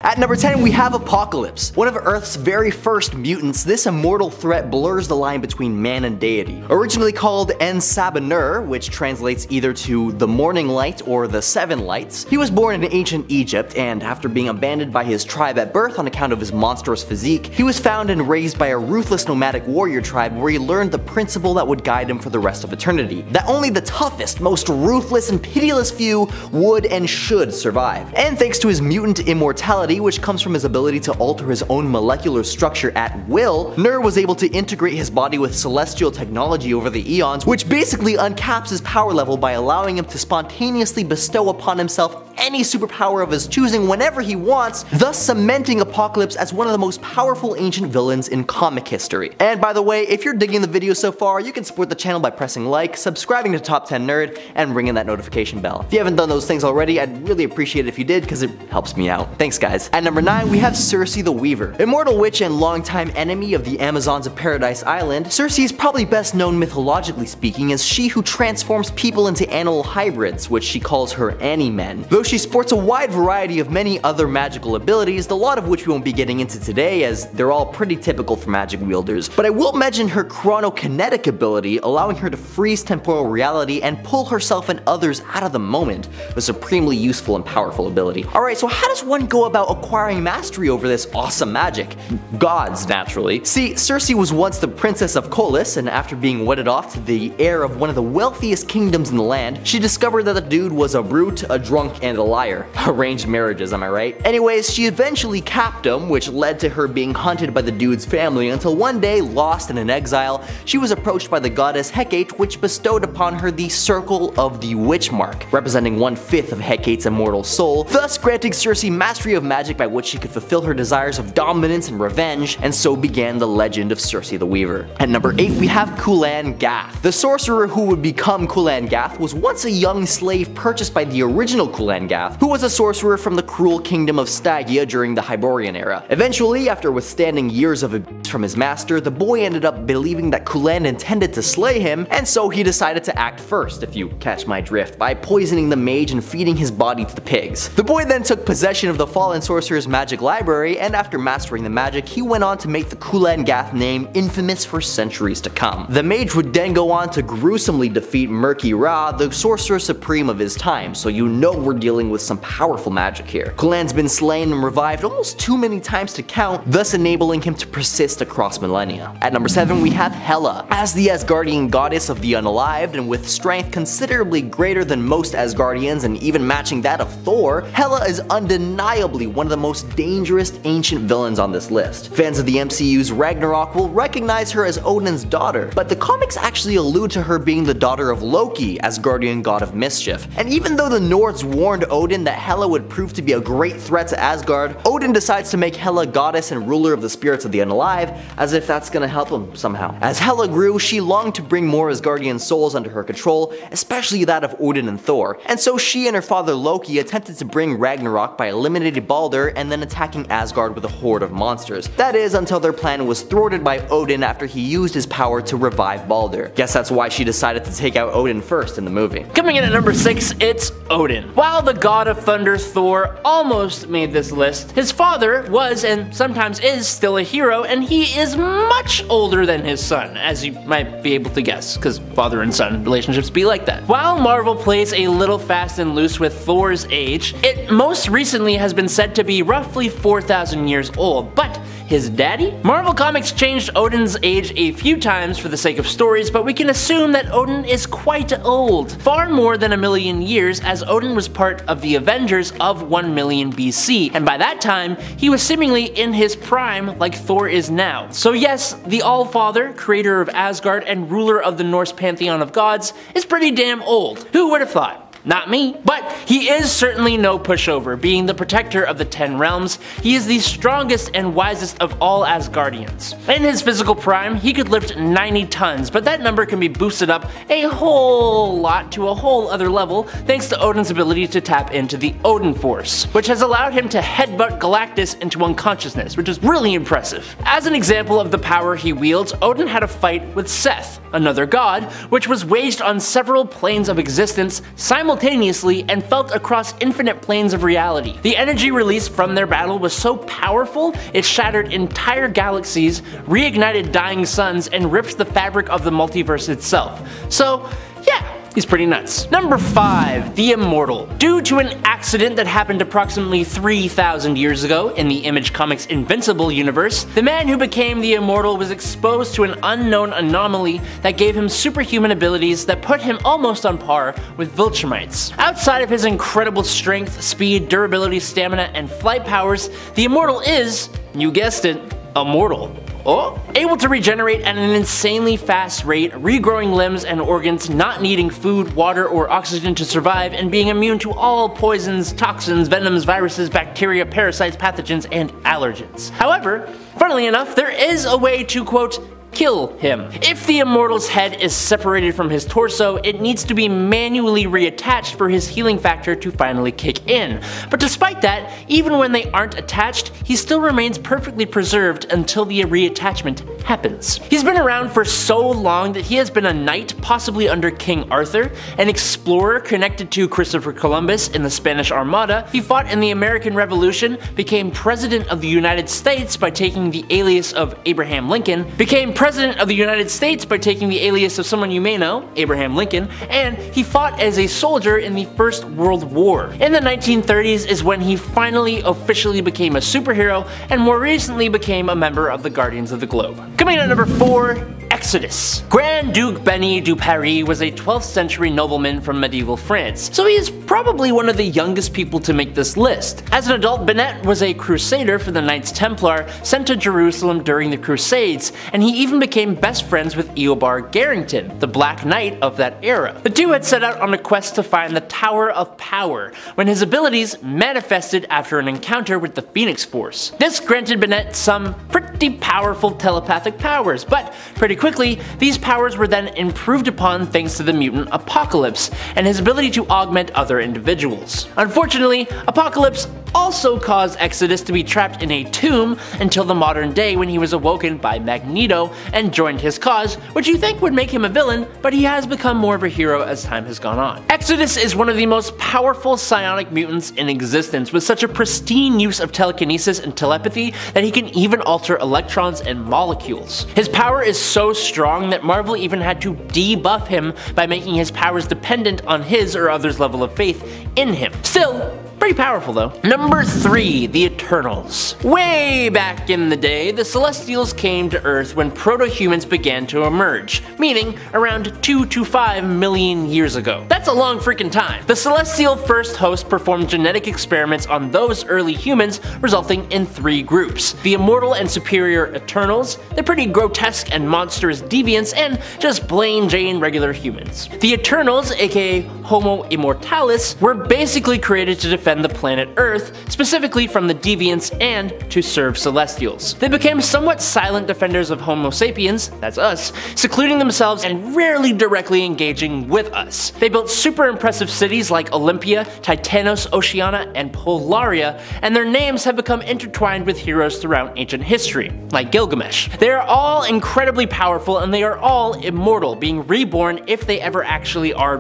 At number 10, we have Apocalypse. One of Earth's very first mutants, this immortal threat blurs the line between man and deity. Originally called En-Sabah-Nur, which translates either to the morning light or the seven lights, he was born in ancient Egypt, and after being abandoned by his tribe at birth on account of his monstrous physique, he was found and raised by a ruthless nomadic warrior tribe where he learned the principle that would guide him for the rest of eternity: that only the toughest, most ruthless and pitiless few would and should survive. And thanks to his mutant immortality, which comes from his ability to alter his own molecular structure at will, Nur was able to integrate his body with celestial technology over the eons, which basically uncaps his power level by allowing him to spontaneously bestow upon himself any superpower of his choosing whenever he wants, thus cementing Apocalypse as one of the most powerful ancient villains in comic history. And by the way, if you're digging the video so far, you can support the channel by pressing like, subscribing to Top 10 Nerd, and ringing that notification bell. If you haven't done those things already, I'd really appreciate it if you did, because it helps me out. Thanks guys. At number 9, we have Circe the Weaver. Immortal witch and longtime enemy of the Amazons of Paradise Island, Circe is probably best known mythologically speaking as she who transforms people into animal hybrids, which she calls her Ani-Men. Though she sports a wide variety of many other magical abilities, the lot of which we won't be getting into today as they're all pretty typical for magic wielders. But I will mention her chronokinetic ability, allowing her to freeze temporal reality and pull herself and others out of the moment, a supremely useful and powerful ability. Alright, so how does one go about acquiring mastery over this awesome magic? Gods, naturally. See, Circe was once the princess of Colus, and after being wedded off to the heir of one of the wealthiest kingdoms in the land, she discovered that the dude was a brute, a drunk, and a liar. Arranged marriages, am I right? Anyways, she eventually capped him, which led to her being hunted by the dude's family until one day, lost and in exile, she was approached by the goddess Hecate, which bestowed upon her the Circle of the Witch Mark, representing 1/5 of Hecate's immortal soul, thus granting Circe mastery of magic by which she could fulfill her desires of dominance and revenge, and so began the legend of Circe the Weaver. At number 8, we have Kulan Gath. The sorcerer who would become Kulan Gath was once a young slave purchased by the original Kulan Gath, who was a sorcerer from the cruel kingdom of Stygia during the Hyborian era. Eventually, after withstanding years of abuse from his master, the boy ended up believing that Kulan intended to slay him, and so he decided to act first, if you catch my drift, by poisoning the mage and feeding his body to the pigs. The boy then took possession of the fallen sorcerer's magic library, and after mastering the magic, he went on to make the Kulan Gath name infamous for centuries to come. The mage would then go on to gruesomely defeat Murky Ra, the sorcerer supreme of his time, so you know we're dealing with some powerful magic here. Kulan's been slain and revived almost too many times to count, thus enabling him to persist across millennia. At number 7, we have Hela. As the Asgardian goddess of the unalived, and with strength considerably greater than most Asgardians and even matching that of Thor, Hela is undeniably one of the most dangerous ancient villains on this list. Fans of the MCU's Ragnarok will recognize her as Odin's daughter, but the comics actually allude to her being the daughter of Loki, Asgardian god of mischief. And even though the Nords warned Odin that Hela would prove to be a great threat to Asgard, Odin decides to make Hela goddess and ruler of the spirits of the unalive, as if that's gonna help him somehow. As Hela grew, she longed to bring more Asgardian souls under her control, especially that of Odin and Thor, and so she and her father Loki attempted to bring Ragnarok by eliminating Balder and then attacking Asgard with a horde of monsters. That is, until their plan was thwarted by Odin after he used his power to revive Balder. Guess that's why she decided to take out Odin first in the movie. Coming in at number 6, it's Odin. While the god of thunder Thor almost made this list, his father was and sometimes is still a hero, and he is much older than his son, as you might be able to guess, because father and son relationships be like that. While Marvel plays a little fast and loose with Thor's age, it most recently has been said to be roughly 4,000 years old, but his daddy? Marvel Comics changed Odin's age a few times for the sake of stories, but we can assume that Odin is quite old. Far more than 1,000,000 years, as Odin was part of the Avengers of 1,000,000 BC, and by that time, he was seemingly in his prime like Thor is now. So yes, the All-Father, creator of Asgard and ruler of the Norse pantheon of gods, is pretty damn old. Who would have thought? Not me. But he is certainly no pushover. Being the protector of the 10 realms, he is the strongest and wisest of all Asgardians. In his physical prime, he could lift 90 tons, but that number can be boosted up a whole lot to a whole other level thanks to Odin's ability to tap into the Odin Force, which has allowed him to headbutt Galactus into unconsciousness, which is really impressive. As an example of the power he wields, Odin had a fight with Seth, another god, which was waged on several planes of existence simultaneously simultaneously and felt across infinite planes of reality. The energy released from their battle was so powerful, it shattered entire galaxies, reignited dying suns, and ripped the fabric of the multiverse itself. So, yeah. He's pretty nuts. Number 5. The Immortal. Due to an accident that happened approximately 3,000 years ago in the Image Comics Invincible universe, the man who became the Immortal was exposed to an unknown anomaly that gave him superhuman abilities that put him almost on par with Viltrumites. Outside of his incredible strength, speed, durability, stamina, and flight powers, the Immortal is, you guessed it, immortal. Oh. Able to regenerate at an insanely fast rate, regrowing limbs and organs, not needing food, water, or oxygen to survive, and being immune to all poisons, toxins, venoms, viruses, bacteria, parasites, pathogens, and allergens. However, funnily enough, there is a way to, quote, kill him. If the Immortal's head is separated from his torso, it needs to be manually reattached for his healing factor to finally kick in. But despite that, even when they aren't attached, he still remains perfectly preserved until the reattachment happens. He's been around for so long that he has been a knight, possibly under King Arthur, an explorer connected to Christopher Columbus in the Spanish Armada. He fought in the American Revolution, became President of the United States by taking the alias of Abraham Lincoln, became President of the United States by taking the alias of someone you may know, Abraham Lincoln, and he fought as a soldier in the First World War. In the 1930s is when he finally officially became a superhero, and more recently became a member of the Guardians of the Globe. Coming in at number 4, Exodus. Grand Duke Benny du Paris was a 12th century nobleman from medieval France, so he is probably one of the youngest people to make this list. As an adult, Bennett was a crusader for the Knights Templar sent to Jerusalem during the Crusades, and he even became best friends with Eobar Garrington, the Black Knight of that era. The two had set out on a quest to find the Tower of Power, when his abilities manifested after an encounter with the Phoenix Force. This granted Bennett some pretty powerful telepathic powers, but pretty quickly, these powers were then improved upon thanks to the mutant Apocalypse, and his ability to augment other individuals. Unfortunately, Apocalypse also caused Exodus to be trapped in a tomb until the modern day when he was awoken by Magneto and joined his cause, which you think would make him a villain, but he has become more of a hero as time has gone on. Exodus is one of the most powerful psionic mutants in existence, with such a pristine use of telekinesis and telepathy that he can even alter electrons and molecules. His power is so strong that Marvel even had to debuff him by making his powers dependent on his or others' level of faith in him. Still, pretty powerful though. Number 3, the Eternals. Way back in the day, the Celestials came to Earth when proto-humans began to emerge, meaning around 2 to 5 million years ago. That's a long freaking time. The Celestial first host performed genetic experiments on those early humans, resulting in 3 groups. The Immortal and Superior Eternals, the pretty grotesque and monstrous deviants, and just plain Jane regular humans. The Eternals, aka Homo Immortalis, were basically created to defend the planet Earth, specifically from the deviants, and to serve Celestials. They became somewhat silent defenders of Homo sapiens, that's us, secluding themselves and rarely directly engaging with us. They built super impressive cities like Olympia, Titanos, Oceania, and Polaria, and their names have become intertwined with heroes throughout ancient history, like Gilgamesh. They are all incredibly powerful, and they are all immortal, being reborn if they ever actually are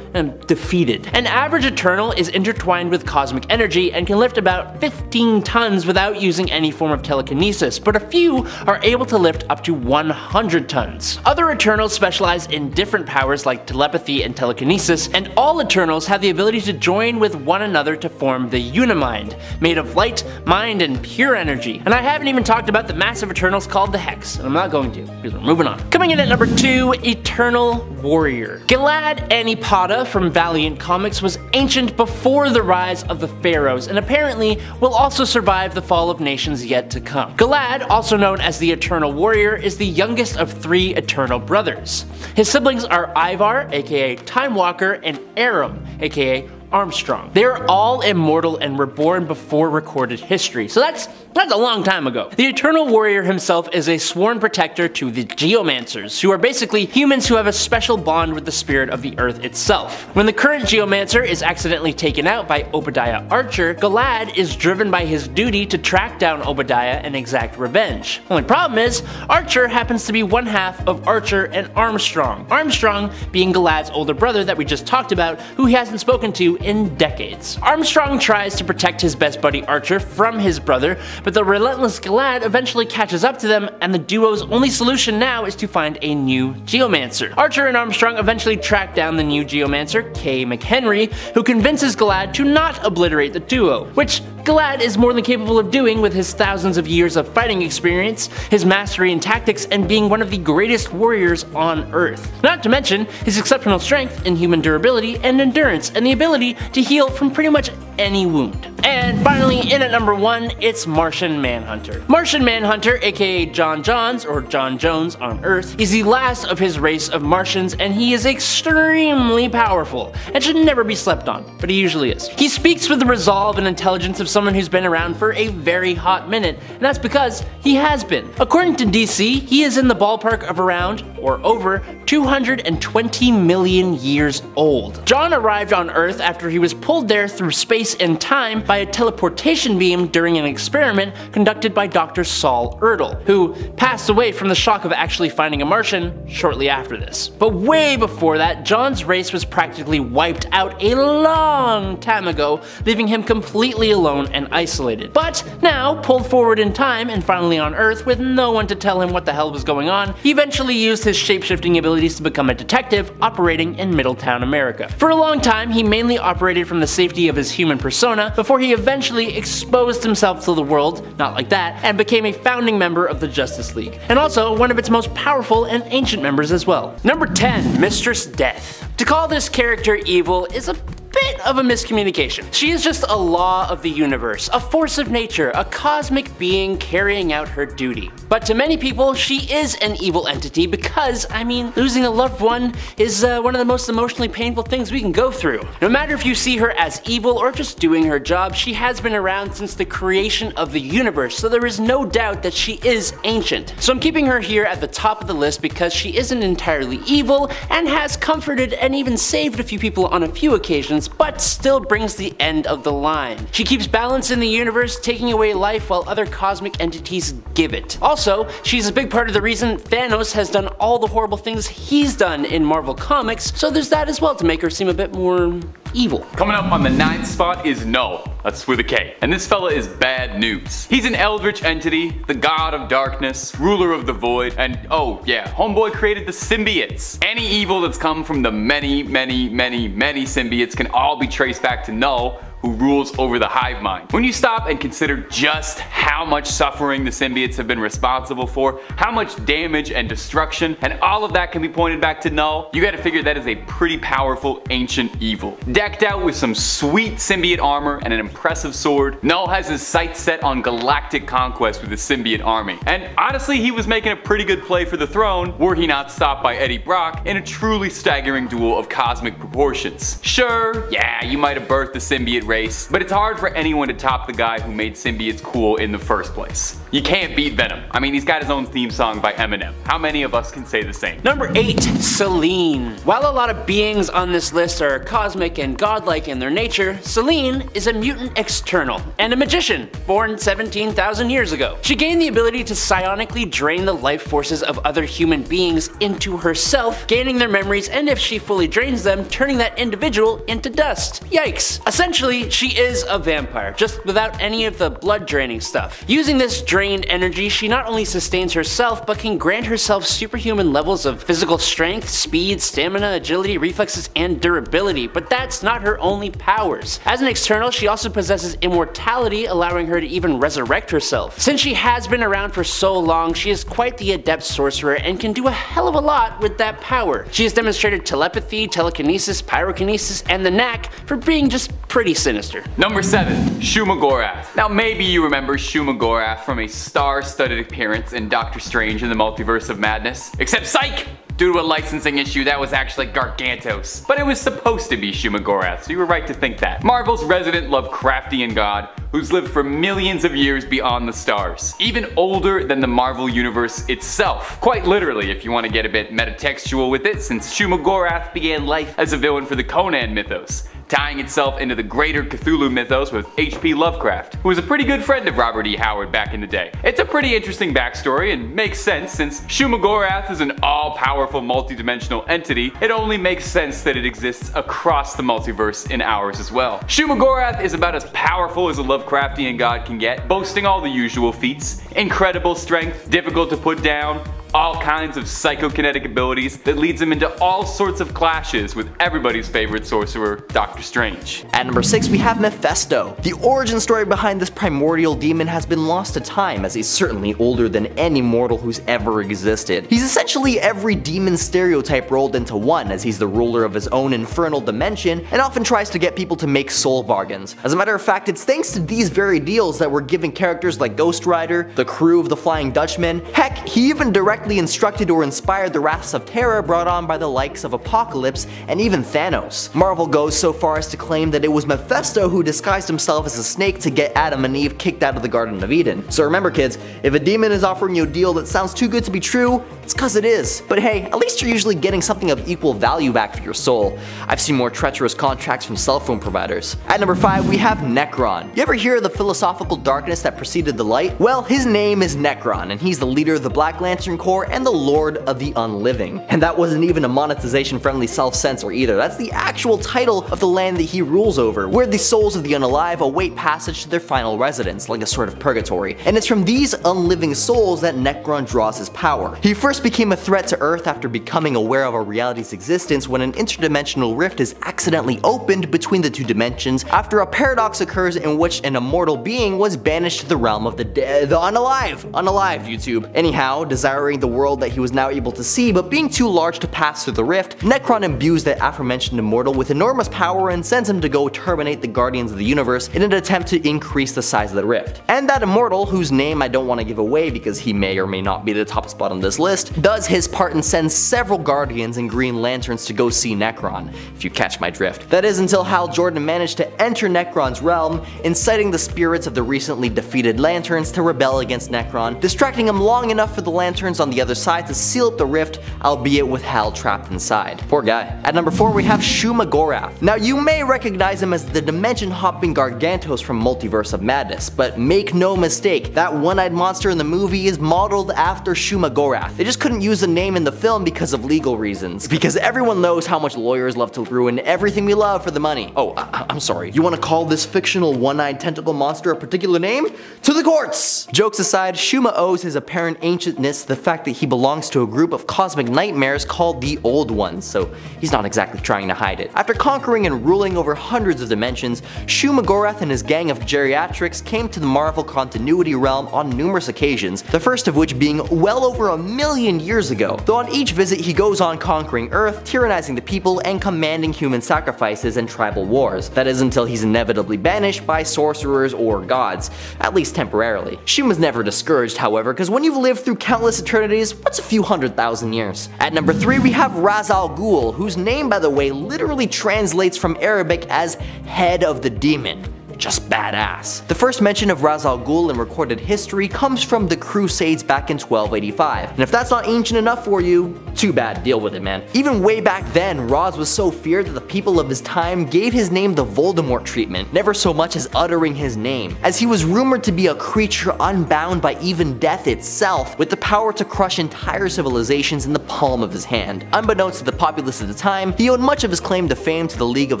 defeated. An average Eternal is intertwined with cosmic energy and can lift about 15 tons without using any form of telekinesis, but a few are able to lift up to 100 tons. Other Eternals specialize in different powers like telepathy and telekinesis, and all Eternals have the ability to join with one another to form the Unimind, made of light, mind, and pure energy. And I haven't even talked about the massive Eternals called the Hex, and I'm not going to, because we're moving on. Coming in at number 2, Eternal Warrior. Gilad Anipada from Valiant Comics was ancient before the rise of the Pharaohs, and apparently will also survive the fall of nations yet to come. Gilad, also known as the Eternal Warrior, is the youngest of 3 Eternal brothers. His siblings are Ivar, aka Time Walker, and Aram, aka Armstrong. They're all immortal and were born before recorded history, so that's a long time ago. The Eternal Warrior himself is a sworn protector to the Geomancers, who are basically humans who have a special bond with the spirit of the earth itself. When the current Geomancer is accidentally taken out by Obadiah Archer, Galad is driven by his duty to track down Obadiah and exact revenge. Only problem is, Archer happens to be one half of Archer and Armstrong. Armstrong being Galad's older brother that we just talked about, who he hasn't spoken to in decades. Armstrong tries to protect his best buddy Archer from his brother, but the relentless Galad eventually catches up to them, and the duo's only solution now is to find a new Geomancer. Archer and Armstrong eventually track down the new Geomancer, Kay McHenry, who convinces Galad to not obliterate the duo, which Galad is more than capable of doing with his thousands of years of fighting experience, his mastery in tactics, and being one of the greatest warriors on Earth. Not to mention his exceptional strength, inhuman durability, and endurance, and the ability to heal from pretty much any wound. And finally, in at number 1, it's Martian Manhunter. Martian Manhunter, aka John Johns, or John Jones on Earth, is the last of his race of Martians, and he is extremely powerful, and should never be slept on, but he usually is. He speaks with the resolve and intelligence of someone who's been around for a very hot minute, and that's because he has been. According to DC, he is in the ballpark of around, or over, 220 million years old. John arrived on Earth after he was pulled there through space and time by a teleportation beam during an experiment conducted by Dr. Saul Erdel, who passed away from the shock of actually finding a Martian shortly after this. But way before that, John's race was practically wiped out a long time ago, leaving him completely alone and isolated. But now, pulled forward in time and finally on Earth with no one to tell him what the hell was going on, he eventually used his shape-shifting abilities to become a detective operating in Middletown, America. For a long time, he mainly operated from the safety of his human persona before he eventually exposed himself to the world, not like that, and became a founding member of the Justice League. And also one of its most powerful and ancient members as well. Number 10, Mistress Death. To call this character evil is a bit of a miscommunication. She is just a law of the universe, a force of nature, a cosmic being carrying out her duty. But to many people, she is an evil entity because, I mean, losing a loved one is one of the most emotionally painful things we can go through. No matter if you see her as evil or just doing her job, she has been around since the creation of the universe, so there is no doubt that she is ancient. So I'm keeping her here at the top of the list because she isn't entirely evil and has comforted and even saved a few people on a few occasions, but still brings the end of the line. She keeps balance in the universe, taking away life while other cosmic entities give it. Also, she's a big part of the reason Thanos has done all the horrible things he's done in Marvel Comics, so there's that as well to make her seem a bit more evil. Coming up on the 9th spot is Null. That's with a K. And this fella is bad news. He's an eldritch entity, the god of darkness, ruler of the void, and oh yeah, homeboy created the symbiotes. Any evil that's come from the many symbiotes can all be traced back to Null, who rules over the hive mind. When you stop and consider just how much suffering the symbiotes have been responsible for, how much damage and destruction, and all of that can be pointed back to Null, you gotta figure that is a pretty powerful ancient evil. Decked out with some sweet symbiote armor and an impressive sword, Null has his sights set on galactic conquest with the symbiote army. And honestly, he was making a pretty good play for the throne were he not stopped by Eddie Brock in a truly staggering duel of cosmic proportions. Sure, yeah, you might have birthed the symbiote race, but it's hard for anyone to top the guy who made symbiotes cool in the first place. You can't beat Venom. I mean, he's got his own theme song by Eminem. How many of us can say the same? Number 8, Selene. While a lot of beings on this list are cosmic and godlike in their nature, Selene is a mutant external and a magician born 17,000 years ago. She gained the ability to psionically drain the life forces of other human beings into herself, gaining their memories, and if she fully drains them, turning that individual into dust. Yikes. Essentially, she is a vampire, just without any of the blood draining stuff. Using this drained energy, she not only sustains herself, but can grant herself superhuman levels of physical strength, speed, stamina, agility, reflexes, and durability, but that's not her only powers. As an external, she also possesses immortality, allowing her to even resurrect herself. Since she has been around for so long, she is quite the adept sorcerer and can do a hell of a lot with that power. She has demonstrated telepathy, telekinesis, pyrokinesis, and the knack for being just pretty sinister. Number 7, Shuma Gorath. Now maybe you remember Shuma Gorath from a star-studded appearance in Doctor Strange in the Multiverse of Madness. Except psych! Due to a licensing issue, that was actually Gargantos. But it was supposed to be Shumagorath, so you were right to think that. Marvel's resident Lovecraftian god, who's lived for millions of years beyond the stars. Even older than the Marvel Universe itself. Quite literally, if you want to get a bit metatextual with it, since Shumagorath began life as a villain for the Conan mythos, tying itself into the greater Cthulhu mythos with H.P. Lovecraft, who was a pretty good friend of Robert E. Howard back in the day. It's a pretty interesting backstory and makes sense since Shumagorath is an all-powerful multi-dimensional entity. It only makes sense that it exists across the multiverse in ours as well. Shumagorath is about as powerful as a Lovecraftian god can get, boasting all the usual feats: incredible strength, difficult to put down, all kinds of psychokinetic abilities that leads him into all sorts of clashes with everybody's favorite sorcerer, Doctor Strange. At number 6 we have Mephisto. The origin story behind this primordial demon has been lost to time, as he's certainly older than any mortal who's ever existed. He's essentially every demon stereotype rolled into one, as he's the ruler of his own infernal dimension and often tries to get people to make soul bargains. As a matter of fact, it's thanks to these very deals that we're giving characters like Ghost Rider, the crew of the Flying Dutchman. Heck, he even directly instructed or inspired the wraths of terror brought on by the likes of Apocalypse and even Thanos. Marvel goes so far as to claim that it was Mephisto who disguised himself as a snake to get Adam and Eve kicked out of the Garden of Eden. So remember kids, if a demon is offering you a deal that sounds too good to be true, it's cause it is. But hey, at least you're usually getting something of equal value back for your soul. I've seen more treacherous contracts from cell phone providers. At number 5 we have Necron. You ever hear of the philosophical darkness that preceded the light? Well, his name is Necron, and he's the leader of the Black Lantern Corps and the Lord of the Unliving. And that wasn't even a monetization friendly self-censor either. That's the actual title of the land that he rules over, where the souls of the unalive await passage to their final residence, like a sort of purgatory. And it's from these unliving souls that Necron draws his power. He first became a threat to Earth after becoming aware of our reality's existence when an interdimensional rift is accidentally opened between the two dimensions after a paradox occurs in which an immortal being was banished to the realm of the dead. The unalive! Unalive, YouTube. Anyhow, desiring the world that he was now able to see, but being too large to pass through the rift, Necron imbues that aforementioned immortal with enormous power and sends him to go terminate the Guardians of the Universe in an attempt to increase the size of the rift. And that immortal, whose name I don't want to give away because he may or may not be the top spot on this list, does his part and sends several Guardians and Green Lanterns to go see Necron, if you catch my drift. That is until Hal Jordan managed to enter Necron's realm, inciting the spirits of the recently defeated Lanterns to rebel against Necron, distracting him long enough for the Lanterns on the other side to seal up the rift, albeit with Hal trapped inside. Poor guy. At number 4 we have Shumagorath. Now you may recognize him as the dimension-hopping Gargantos from Multiverse of Madness, but make no mistake, that one-eyed monster in the movie is modeled after Shumagorath. They just couldn't use the name in the film because of legal reasons. Because everyone knows how much lawyers love to ruin everything we love for the money. Oh, I'm sorry. You want to call this fictional one-eyed tentacle monster a particular name? To the courts! Jokes aside, Shuma owes his apparent ancientness to the fact that he belongs to a group of cosmic nightmares called the Old Ones, so he's not exactly trying to hide it. After conquering and ruling over hundreds of dimensions, Shumagorath and his gang of geriatrics came to the Marvel continuity realm on numerous occasions, the first of which being well over 1,000,000 years ago. Though on each visit he goes on conquering Earth, tyrannizing the people, and commanding human sacrifices and tribal wars. That is until he's inevitably banished by sorcerers or gods, at least temporarily. Shuma's never discouraged, however, because when you've lived through countless eternities, what's a few 100,000 years? At number 3 we have Ra's al Ghul, whose name by the way literally translates from Arabic as head of the demon. Just badass. The first mention of Ra's al Ghul in recorded history comes from the Crusades back in 1285. And if that's not ancient enough for you, too bad, deal with it, man. Even way back then, Ra's was so feared that the people of his time gave his name the Voldemort treatment, never so much as uttering his name, as he was rumored to be a creature unbound by even death itself, with the power to crush entire civilizations in the palm of his hand. Unbeknownst to the populace at the time, he owed much of his claim to fame to the League of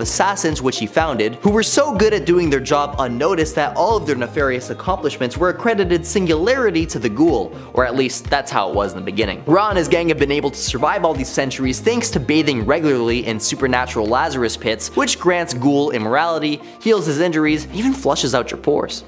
Assassins, which he founded, who were so good at doing their job unnoticed that all of their nefarious accomplishments were accredited singularity to the Ghoul, or at least that's how it was in the beginning. Ra and his gang have been able to survive all these centuries thanks to bathing regularly in supernatural Lazarus pits, which grants Ghoul immorality, heals his injuries, even flushes out your pores.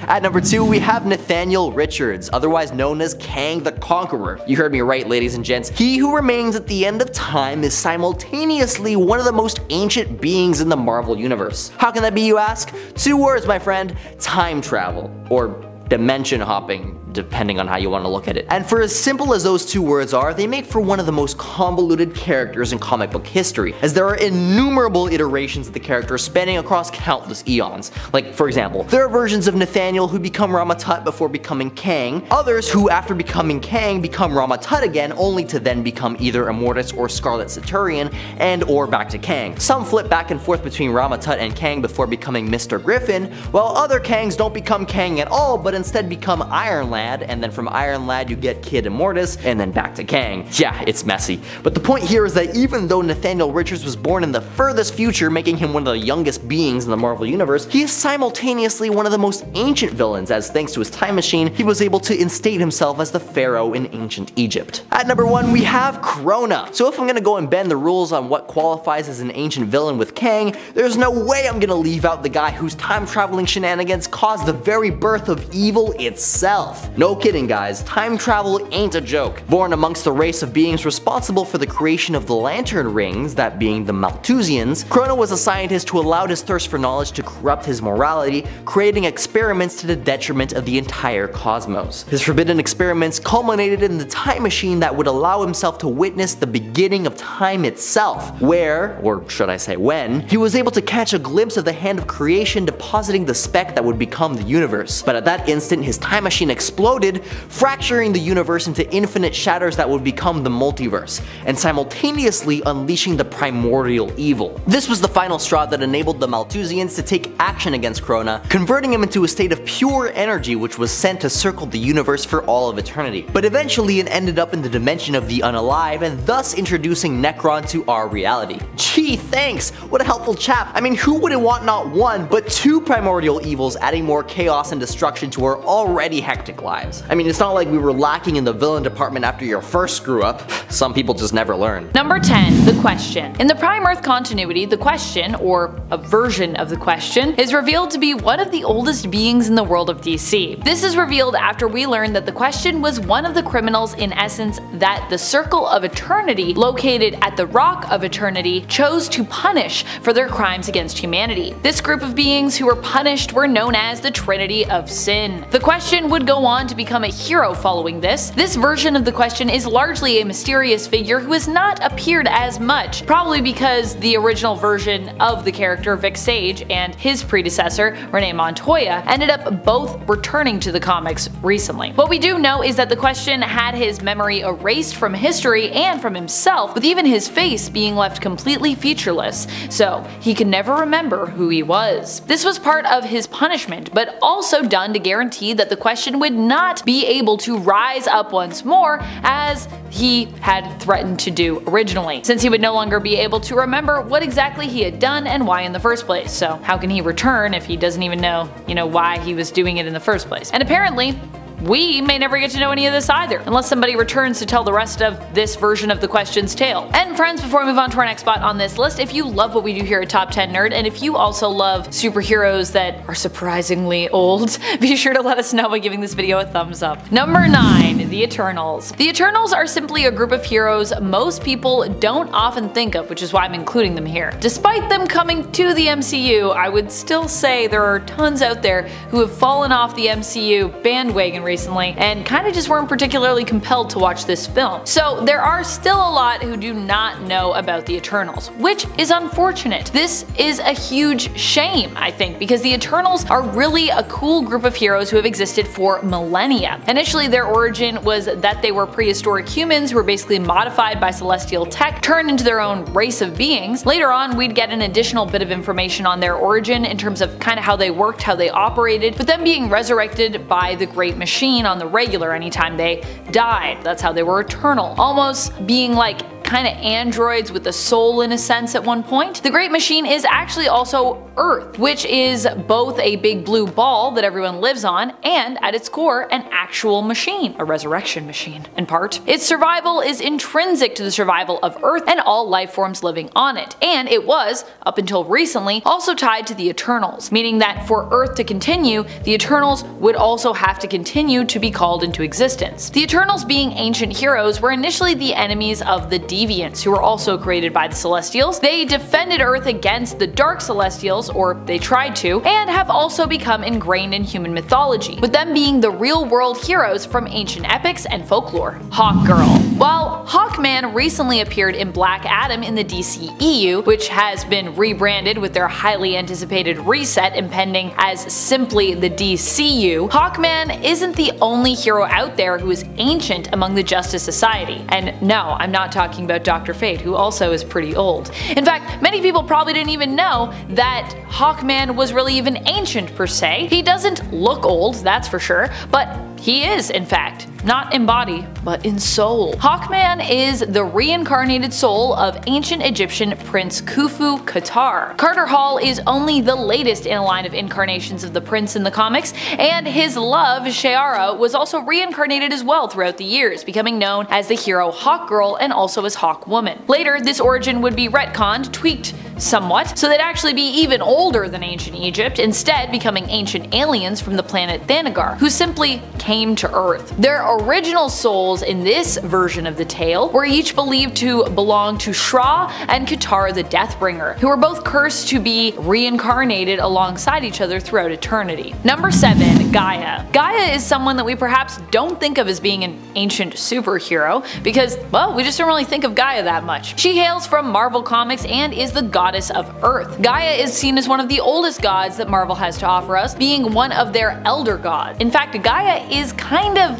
At number 2 we have Nathaniel Richards, otherwise known as Kang the Conqueror. You heard me right, ladies and gents. He who remains at the end of time is simultaneously one of the most ancient beings in the Marvel Universe. How can that be, you ask? 2 words, my friend: time travel. Or dimension hopping, depending on how you want to look at it. And for as simple as those two words are, they make for one of the most convoluted characters in comic book history, as there are innumerable iterations of the character spanning across countless eons. Like, for example, there are versions of Nathaniel who become Rama-Tut before becoming Kang, others who after becoming Kang become Rama-Tut again only to then become either Immortus or Scarlet Centurion and or back to Kang. Some flip back and forth between Rama-Tut and Kang before becoming Mr. Griffin, while other Kangs don't become Kang at all but instead become Iron Lad, and then from Iron Lad you get Kid Immortus, and then back to Kang. Yeah, it's messy. But the point here is that even though Nathaniel Richards was born in the furthest future, making him one of the youngest beings in the Marvel Universe, he is simultaneously one of the most ancient villains, as thanks to his time machine, he was able to instate himself as the pharaoh in ancient Egypt. At number 1, we have Krona. So if I'm gonna go and bend the rules on what qualifies as an ancient villain with Kang, there's no way I'm gonna leave out the guy whose time-traveling shenanigans caused the very birth of evil itself. No kidding, guys, time travel ain't a joke. Born amongst the race of beings responsible for the creation of the Lantern Rings, that being the Malthusians, Krona was a scientist who allowed his thirst for knowledge to corrupt his morality, creating experiments to the detriment of the entire cosmos. His forbidden experiments culminated in the time machine that would allow himself to witness the beginning of time itself, where, or should I say when, he was able to catch a glimpse of the hand of creation depositing the speck that would become the universe. But at that instant, his time machine exploded, fracturing the universe into infinite shatters that would become the multiverse, and simultaneously unleashing the primordial evil. This was the final straw that enabled the Malthusians to take action against Krona, converting him into a state of pure energy which was sent to circle the universe for all of eternity. But eventually it ended up in the dimension of the unalive, and thus introducing Necron to our reality. Gee, thanks! What a helpful chap. I mean, who wouldn't want not one, but two primordial evils adding more chaos and destruction to our already hectic lives? I mean, it's not like we were lacking in the villain department after your first screw up. Some people just never learn. Number 10, the Question. In the Prime Earth continuity, the Question, or a version of the Question, is revealed to be one of the oldest beings in the world of DC. This is revealed after we learn that the Question was one of the criminals in essence that the Circle of Eternity, located at the Rock of Eternity, chose to punish for their crimes against humanity. This group of beings who were punished were known as the Trinity of Sin. The Question would go on to become a hero following this. This version of the Question is largely a mysterious figure who has not appeared as much, probably because the original version of the character Vic Sage and his predecessor Renee Montoya ended up both returning to the comics recently. What we do know is that the Question had his memory erased from history and from himself, with even his face being left completely featureless, so he could never remember who he was. This was part of his punishment, but also done to guarantee that the Question would not be able to rise up once more as he had threatened to do originally, since he would no longer be able to remember what exactly he had done and why in the first place. So how can he return if he doesn't even know, why he was doing it in the first place? And apparently, we may never get to know any of this either, unless somebody returns to tell the rest of this version of the Question's tale. And friends, before we move on to our next spot on this list, if you love what we do here at Top 10 Nerd, and if you also love superheroes that are surprisingly old, be sure to let us know by giving this video a thumbs up. Number 9, the Eternals. The Eternals are simply a group of heroes most people don't often think of, which is why I'm including them here. Despite them coming to the MCU, I would still say there are tons out there who have fallen off the MCU bandwagon recently and kind of just weren't particularly compelled to watch this film. So there are still a lot who do not know about the Eternals, which is unfortunate. This is a huge shame, I think, because the Eternals are really a cool group of heroes who have existed for millennia. Initially, their origin was that they were prehistoric humans who were basically modified by celestial tech, turned into their own race of beings. Later on, we'd get an additional bit of information on their origin in terms of kind of how they worked, how they operated, but them being resurrected by the Great Machine on the regular anytime they died. That's how they were eternal, almost being like kind of androids with a soul in a sense at one point. The Great Machine is actually also Earth, which is both a big blue ball that everyone lives on and at its core an actual machine, a resurrection machine in part. Its survival is intrinsic to the survival of Earth and all life forms living on it, and it was, up until recently, also tied to the Eternals, meaning that for Earth to continue, the Eternals would also have to continue to be called into existence. The Eternals, being ancient heroes, were initially the enemies of the deviants who were also created by the Celestials. They defended Earth against the Dark Celestials, or they tried to, and have also become ingrained in human mythology, with them being the real-world heroes from ancient epics and folklore. Hawkgirl. While Hawkman recently appeared in Black Adam in the DCEU, which has been rebranded with their highly anticipated reset impending as simply the DCU, Hawkman isn't the only hero out there who is ancient among the Justice Society. And no, I'm not talking about Dr. Fate, who also is pretty old. In fact, many people probably didn't even know that Hawkman was really even ancient per se. He doesn't look old, that's for sure, but he is, in fact, not in body, but in soul. Hawkman is the reincarnated soul of ancient Egyptian Prince Khufu Qatar. Carter Hall is only the latest in a line of incarnations of the prince in the comics, and his love, Sheara, was also reincarnated as well throughout the years, becoming known as the hero Hawkgirl and also as Hawkwoman. Later, this origin would be retconned, tweaked somewhat, so they'd actually be even older than ancient Egypt, instead becoming ancient aliens from the planet Thanagar, who simply came to Earth. Their original souls in this version of the tale were each believed to belong to Shra and Qatar the Deathbringer, who were both cursed to be reincarnated alongside each other throughout eternity. Number 7. Gaia. Gaia is someone that we perhaps don't think of as being an ancient superhero, because, well, we just don't really think of Gaia that much. She hails from Marvel Comics and is the goddess of Earth. Gaia is seen as one of the oldest gods that Marvel has to offer us, being one of their elder gods. In fact, Gaia is kind of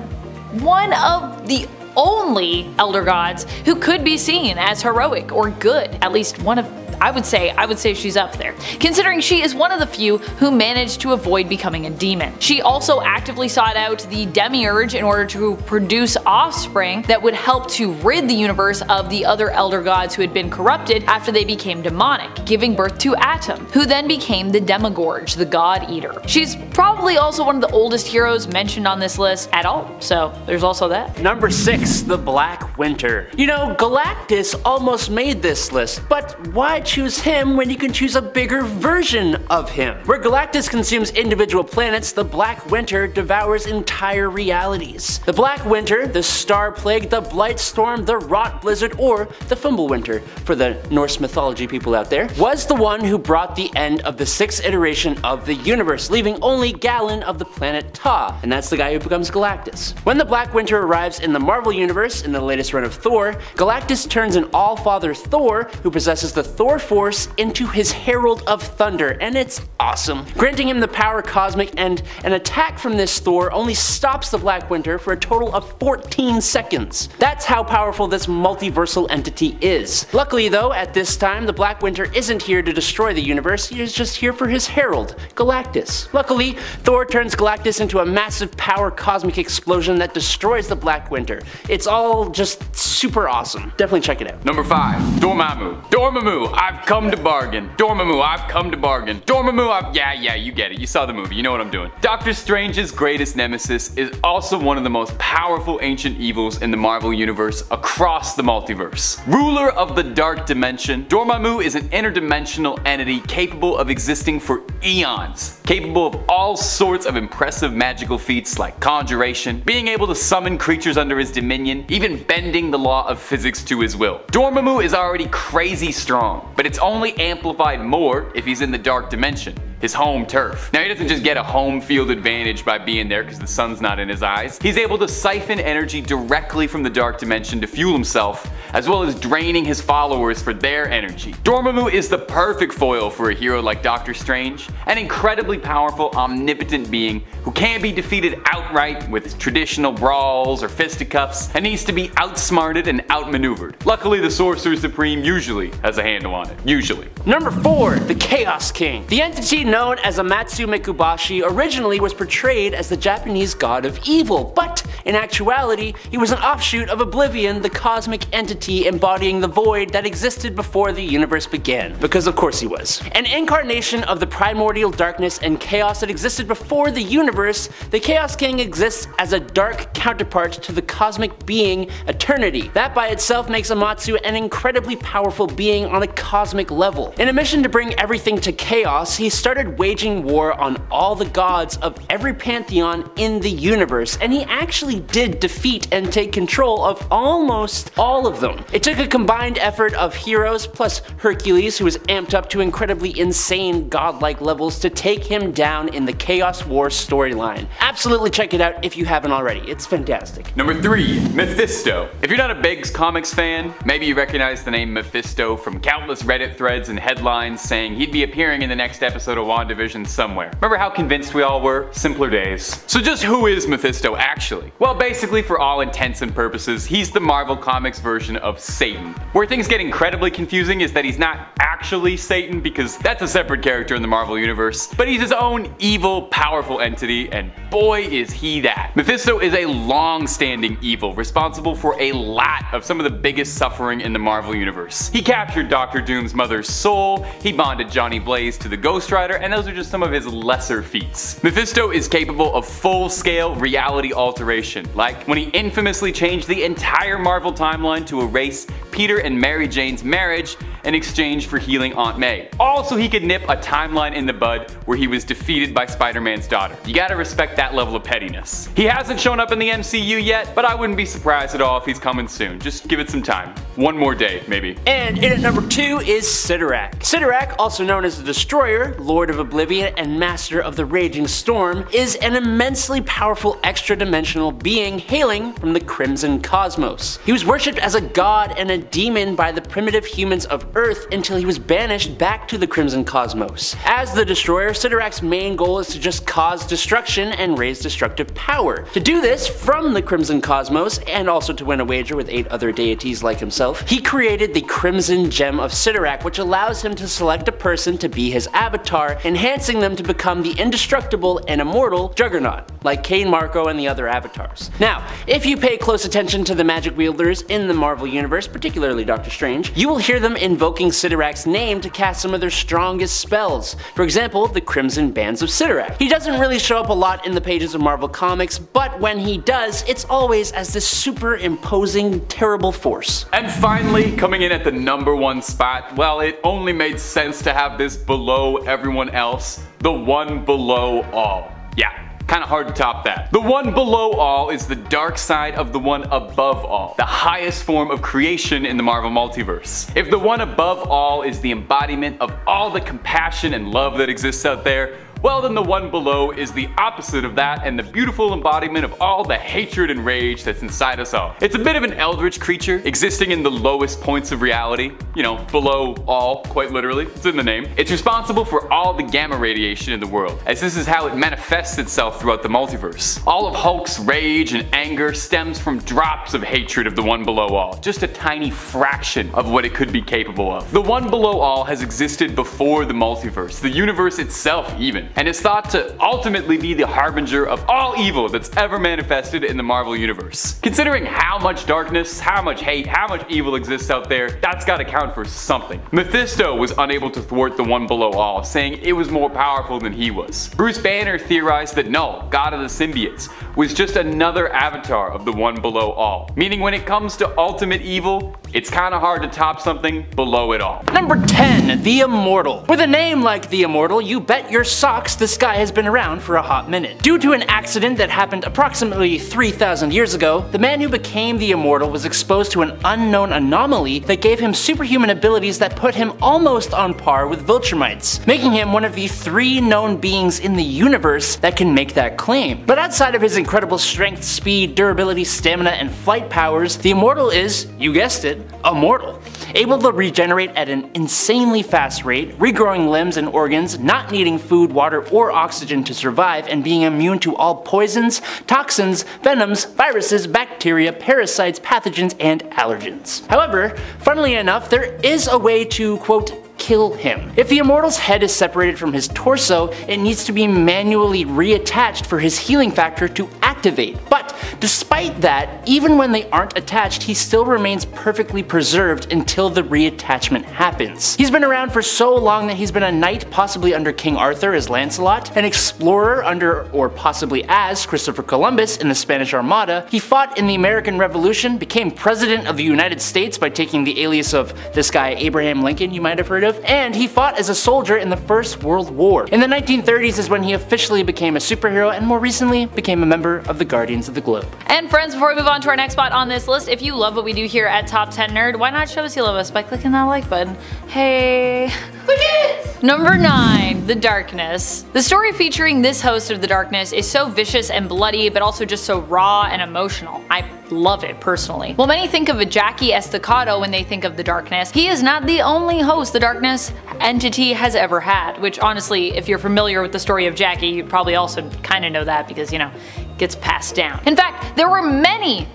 one of the only elder gods who could be seen as heroic or good. At least one of I would say she's up there, considering she is one of the few who managed to avoid becoming a demon. She also actively sought out the Demiurge in order to produce offspring that would help to rid the universe of the other elder gods who had been corrupted after they became demonic, giving birth to Atum, who then became the Demigorge, the God Eater. She's probably also one of the oldest heroes mentioned on this list at all, so there's also that. Number 6. The Black Winter. You know, Galactus almost made this list, but why choose him when you can choose a bigger version of him? Where Galactus consumes individual planets, the Black Winter devours entire realities. The Black Winter, the Star Plague, the Blight Storm, the Rot Blizzard, or the Fimbulwinter, for the Norse mythology people out there, was the one who brought the end of the 6th iteration of the universe, leaving only Galen of the planet Ta, and that's the guy who becomes Galactus. When the Black Winter arrives in the Marvel Universe in the latest run of Thor, Galactus turns an All-Father Thor, who possesses the Thor Force, into his Herald of Thunder, and it's awesome, granting him the power cosmic, and an attack from this Thor only stops the Black Winter for a total of 14 seconds. That's how powerful this multiversal entity is. Luckily though, at this time, the Black Winter isn't here to destroy the universe, he is just here for his herald, Galactus. Luckily, Thor turns Galactus into a massive power cosmic explosion that destroys the Black Winter. It's all just super awesome. Definitely check it out. Number 5. Dormammu. Dormammu, I've come to bargain. Dormammu, I've come to bargain. Dormammu, yeah, you get it. You saw the movie, you know what I'm doing. Doctor Strange's greatest nemesis is also one of the most powerful ancient evils in the Marvel Universe across the multiverse. Ruler of the Dark Dimension, Dormammu is an interdimensional entity capable of existing for eons, capable of all sorts of impressive magical feats like conjuration, being able to summon creatures under his dominion, even bending the law of physics to his will. Dormammu is already crazy strong, but it's only amplified more if he's in the Dark Dimension, his home turf. Now he doesn't just get a home field advantage by being there because the sun's not in his eyes. He's able to siphon energy directly from the Dark Dimension to fuel himself, as well as draining his followers for their energy. Dormammu is the perfect foil for a hero like Doctor Strange, an incredibly powerful, omnipotent being who can't be defeated outright with traditional brawls or fisticuffs, and needs to be outsmarted and outmaneuvered. Luckily, the Sorcerer Supreme usually has a handle on it. Usually. Number 4. The Chaos King. The entity known as Amatsu Mikubashi originally was portrayed as the Japanese god of evil, but in actuality, he was an offshoot of Oblivion, the cosmic entity embodying the void that existed before the universe began. Because of course he was. An incarnation of the primordial darkness and chaos that existed before the universe, the Chaos King exists as a dark counterpart to the cosmic being Eternity. That by itself makes Amatsu an incredibly powerful being on a cosmic level. In a mission to bring everything to chaos, he started waging war on all the gods of every pantheon in the universe, and he actually really did defeat and take control of almost all of them. It took a combined effort of heroes plus Hercules, who was amped up to incredibly insane godlike levels, to take him down in the Chaos War storyline. Absolutely check it out if you haven't already, it's fantastic. Number 3, Mephisto. If you're not a Biggs Comics fan, maybe you recognize the name Mephisto from countless Reddit threads and headlines saying he'd be appearing in the next episode of WandaVision somewhere. Remember how convinced we all were? Simpler days. So just who is Mephisto actually? Well, basically for all intents and purposes, he's the Marvel Comics version of Satan. Where things get incredibly confusing is that he's not actually Satan, because that's a separate character in the Marvel Universe, but he's his own evil, powerful entity, and boy is he that. Mephisto is a long-standing evil, responsible for a lot of some of the biggest suffering in the Marvel Universe. He captured Doctor Doom's mother's soul, he bonded Johnny Blaze to the Ghost Rider, and those are just some of his lesser feats. Mephisto is capable of full-scale reality alteration, like when he infamously changed the entire Marvel timeline to erase Peter and Mary Jane's marriage in exchange for healing Aunt May. Also, he could nip a timeline in the bud where he was defeated by Spider-Man's daughter. You gotta respect that level of pettiness. He hasn't shown up in the MCU yet, but I wouldn't be surprised at all if he's coming soon. Just give it some time. One more day, maybe. And in at number 2 is Cyttorak. Cyttorak, also known as the Destroyer, Lord of Oblivion, and Master of the Raging Storm, is an immensely powerful extra-dimensional being hailing from the Crimson Cosmos. He was worshipped as a god and a demon by the primitive humans of Earth until he was banished back to the Crimson Cosmos. As the Destroyer, Cyttorak's main goal is to just cause destruction and raise destructive power. To do this from the Crimson Cosmos, and also to win a wager with 8 other deities like himself, he created the Crimson Gem of Cyttorak, which allows him to select a person to be his avatar, enhancing them to become the indestructible and immortal Juggernaut, like Cain Marko and the other avatars. Now, if you pay close attention to the magic wielders in the Marvel Universe, particularly Doctor Strange, you will hear them invoking Cyttorak's name to cast some of their strongest spells. For example, the Crimson Bands of Cyttorak. He doesn't really show up a lot in the pages of Marvel Comics, but when he does, it's always as this super imposing, terrible force. And finally, coming in at the number 1 spot, well, it only made sense to have this below everyone else, the one below all. Yeah. Kinda hard to top that. The one below all is the dark side of the one above all, the highest form of creation in the Marvel Multiverse. If the one above all is the embodiment of all the compassion and love that exists out there, well then the one below is the opposite of that and the beautiful embodiment of all the hatred and rage that's inside us all. It's a bit of an eldritch creature, existing in the lowest points of reality, you know, below all, quite literally, it's in the name. It's responsible for all the gamma radiation in the world, as this is how it manifests itself throughout the multiverse. All of Hulk's rage and anger stems from drops of hatred of the one below all, just a tiny fraction of what it could be capable of. The one below all has existed before the multiverse, the universe itself even, and is thought to ultimately be the harbinger of all evil that's ever manifested in the Marvel Universe. Considering how much darkness, how much hate, how much evil exists out there, that's gotta count for something. Mephisto was unable to thwart the one below all, saying it was more powerful than he was. Bruce Banner theorized that no, God of the Symbiotes was just another avatar of the one below all, meaning when it comes to ultimate evil, it's kinda hard to top something below it all. Number 10, the Immortal. With a name like the Immortal, you bet your socks this guy has been around for a hot minute. Due to an accident that happened approximately 3,000 years ago, the man who became the Immortal was exposed to an unknown anomaly that gave him superhuman abilities that put him almost on par with Viltrumites, making him one of the 3 known beings in the universe that can make that claim. But outside of his incredible strength, speed, durability, stamina, and flight powers, the Immortal is, you guessed it, immortal. Able to regenerate at an insanely fast rate, regrowing limbs and organs, not needing food, water, or oxygen to survive, and being immune to all poisons, toxins, venoms, viruses, bacteria, parasites, pathogens, and allergens. However, funnily enough, there is a way to, quote, kill him. If the Immortal's head is separated from his torso, it needs to be manually reattached for his healing factor to activate. But despite that, even when they aren't attached, he still remains perfectly preserved until the reattachment happens. He's been around for so long that he's been a knight possibly under King Arthur as Lancelot, an explorer under or possibly as Christopher Columbus in the Spanish Armada. He fought in the American Revolution, became president of the United States by taking the alias of this guy Abraham Lincoln you might have heard of, and he fought as a soldier in the First World War. In the 1930s is when he officially became a superhero and more recently became a member of the Guardians of the Globe. And friends, before we move on to our next spot on this list, if you love what we do here at Top 10 Nerd, why not show us you love us by clicking that like button? Hey. Click it! Number 9. The Darkness. The story featuring this host of The Darkness is so vicious and bloody, but also just so raw and emotional. I love it personally. While many think of a Jackie Estacado when they think of The Darkness, he is not the only host The Darkness entity has ever had, which honestly, if you're familiar with the story of Jackie, you probably also kind of know that because, you know, it gets passed down. In fact, there were many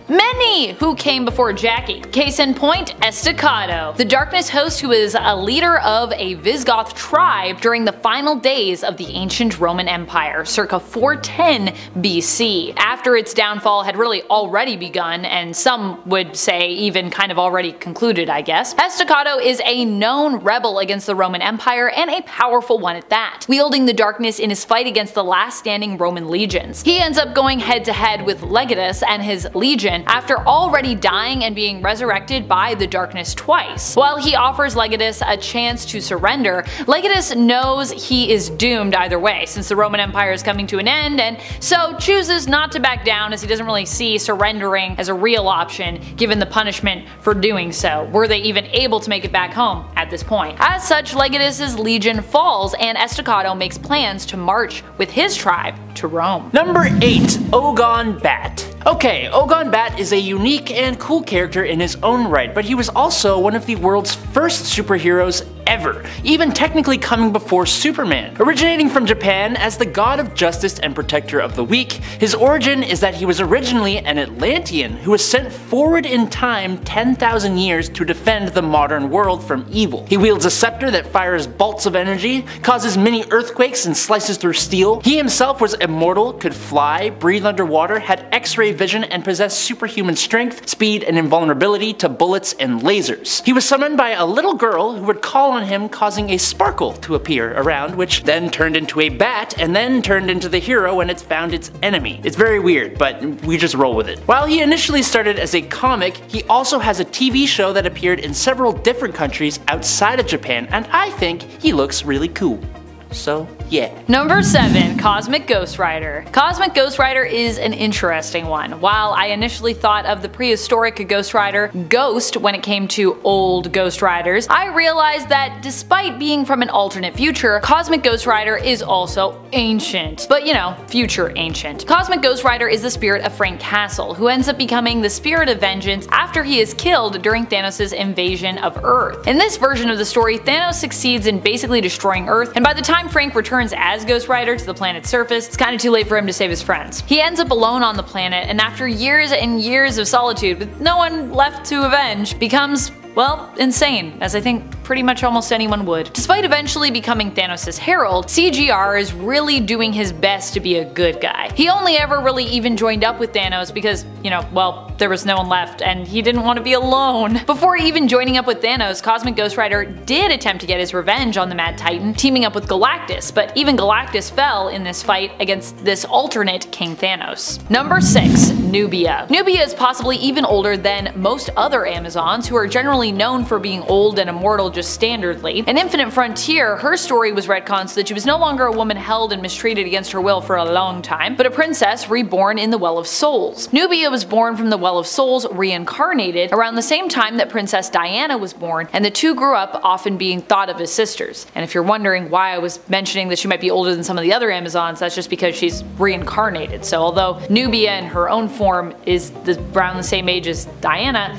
who came before Jackie. Case in point, Estacado, the Darkness host who is a leader of a Visigoth tribe during the final days of the ancient Roman Empire, circa 410 BC. After its downfall had really already begun, and some would say even kind of already concluded, I guess, Estacado is a known rebel against the Roman Empire and a powerful one at that, wielding the Darkness in his fight against the last standing Roman legions. He ends up going head to head with Legatus and his legion after already dying and being resurrected by the Darkness twice. While he offers Legatus a chance to surrender, Legatus knows he is doomed either way since the Roman Empire is coming to an end, and so chooses not to back down as he doesn't really see surrendering as a real option given the punishment for doing so, were they even able to make it back home at this point. As such, Legatus's legion falls and Estacado makes plans to march with his tribe to Rome. Number 8. Ogon Bat. Okay, Ogon Bat is a unique and cool character in his own right, but he was also one of the world's first superheroes ever, even technically coming before Superman. Originating from Japan as the god of justice and protector of the weak, his origin is that he was originally an Atlantean who was sent forward in time 10,000 years to defend the modern world from evil. He wields a scepter that fires bolts of energy, causes mini earthquakes, and slices through steel. He himself was immortal, could fly, breathe underwater, had X-ray vision, and possessed superhuman strength, speed, and invulnerability to bullets and lasers. He was summoned by a little girl who would call on him, causing a sparkle to appear around, which then turned into a bat and then turned into the hero when it found its enemy. It's very weird, but we just roll with it. While he initially started as a comic, he also has a TV show that appeared in several different countries outside of Japan, and I think he looks really cool. So, yeah. Number 7. Cosmic Ghost Rider. Cosmic Ghost Rider is an interesting one. While I initially thought of the prehistoric Ghost Rider, Ghost, when it came to old Ghost Riders, I realized that despite being from an alternate future, Cosmic Ghost Rider is also ancient. But you know, future ancient. Cosmic Ghost Rider is the spirit of Frank Castle, who ends up becoming the spirit of vengeance after he is killed during Thanos' invasion of Earth. In this version of the story, Thanos succeeds in basically destroying Earth, and by the time Frank returns as Ghost Rider to the planet's surface, it's kind of too late for him to save his friends. He ends up alone on the planet, and after years and years of solitude with no one left to avenge, becomes, well, insane, as I think pretty much almost anyone would. Despite eventually becoming Thanos' herald, CGR is really doing his best to be a good guy. He only ever really even joined up with Thanos because, you know, well, there was no one left and he didn't want to be alone. Before even joining up with Thanos, Cosmic Ghost Rider did attempt to get his revenge on the Mad Titan, teaming up with Galactus, but even Galactus fell in this fight against this alternate King Thanos. Number 6. Nubia. Nubia is possibly even older than most other Amazons, who are generally known for being old and immortal just standardly. In Infinite Frontier, her story was retconned so that she was no longer a woman held and mistreated against her will for a long time, but a princess reborn in the Well of Souls. Nubia was born from the Well of Souls reincarnated around the same time that Princess Diana was born, and the two grew up often being thought of as sisters. And if you're wondering why I was mentioning that she might be older than some of the other Amazons, that's just because she's reincarnated. So although Nubia in her own form is around the same age as Diana,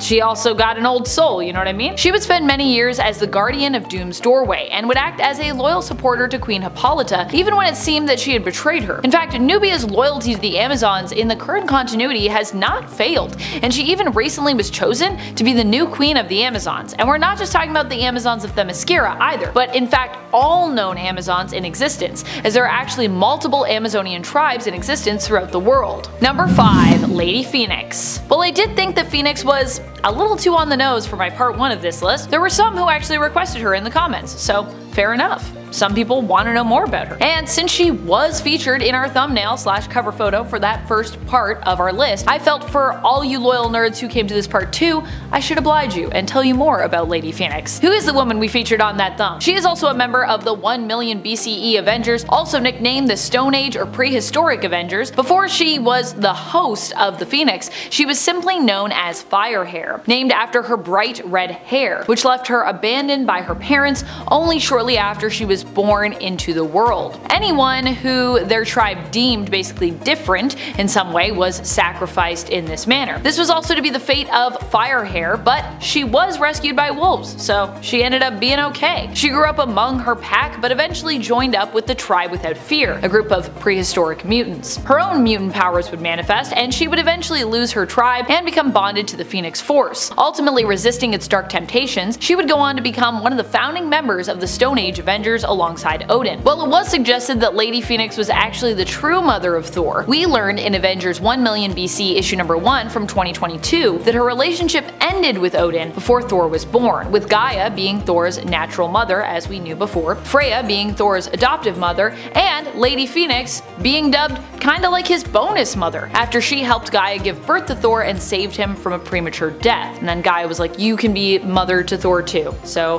she also got an old soul, you know what I mean? She would spend many years as the guardian of Doom's doorway, and would act as a loyal supporter to Queen Hippolyta, even when it seemed that she had betrayed her. In fact, Nubia's loyalty to the Amazons in the current continuity has not failed, and she even recently was chosen to be the new queen of the Amazons. And we're not just talking about the Amazons of Themyscira either, but in fact all known Amazons in existence, as there are actually multiple Amazonian tribes in existence throughout the world. Number 5. Lady Phoenix. Well, I did think that Phoenix was a little too on the nose for my part 1 of this list. There were some who actually requested her in the comments, so fair enough. Some people want to know more about her. And since she was featured in our thumbnail / cover photo for that first part of our list, I felt for all you loyal nerds who came to this part too, I should oblige you and tell you more about Lady Phoenix. Who is the woman we featured on that thumb? She is also a member of the 1 million BCE Avengers, also nicknamed the Stone Age or Prehistoric Avengers. Before she was the host of the Phoenix, she was simply known as Firehair, named after her bright red hair, which left her abandoned by her parents only shortly after she was born into the world. Anyone who their tribe deemed basically different in some way was sacrificed in this manner. This was also to be the fate of Firehair, but she was rescued by wolves, so she ended up being okay. She grew up among her pack, but eventually joined up with the Tribe Without Fear, a group of prehistoric mutants. Her own mutant powers would manifest, and she would eventually lose her tribe and become bonded to the Phoenix Force. Ultimately resisting its dark temptations, she would go on to become one of the founding members of the Stone Age Avengers alongside Odin. While it was suggested that Lady Phoenix was actually the true mother of Thor, we learned in Avengers 1 million BC issue number 1 from 2022 that her relationship ended with Odin before Thor was born, with Gaia being Thor's natural mother as we knew before, Freya being Thor's adoptive mother, and Lady Phoenix being dubbed kinda like his bonus mother, after she helped Gaia give birth to Thor and saved him from a premature death. And then Gaia was like, you can be mother to Thor too. So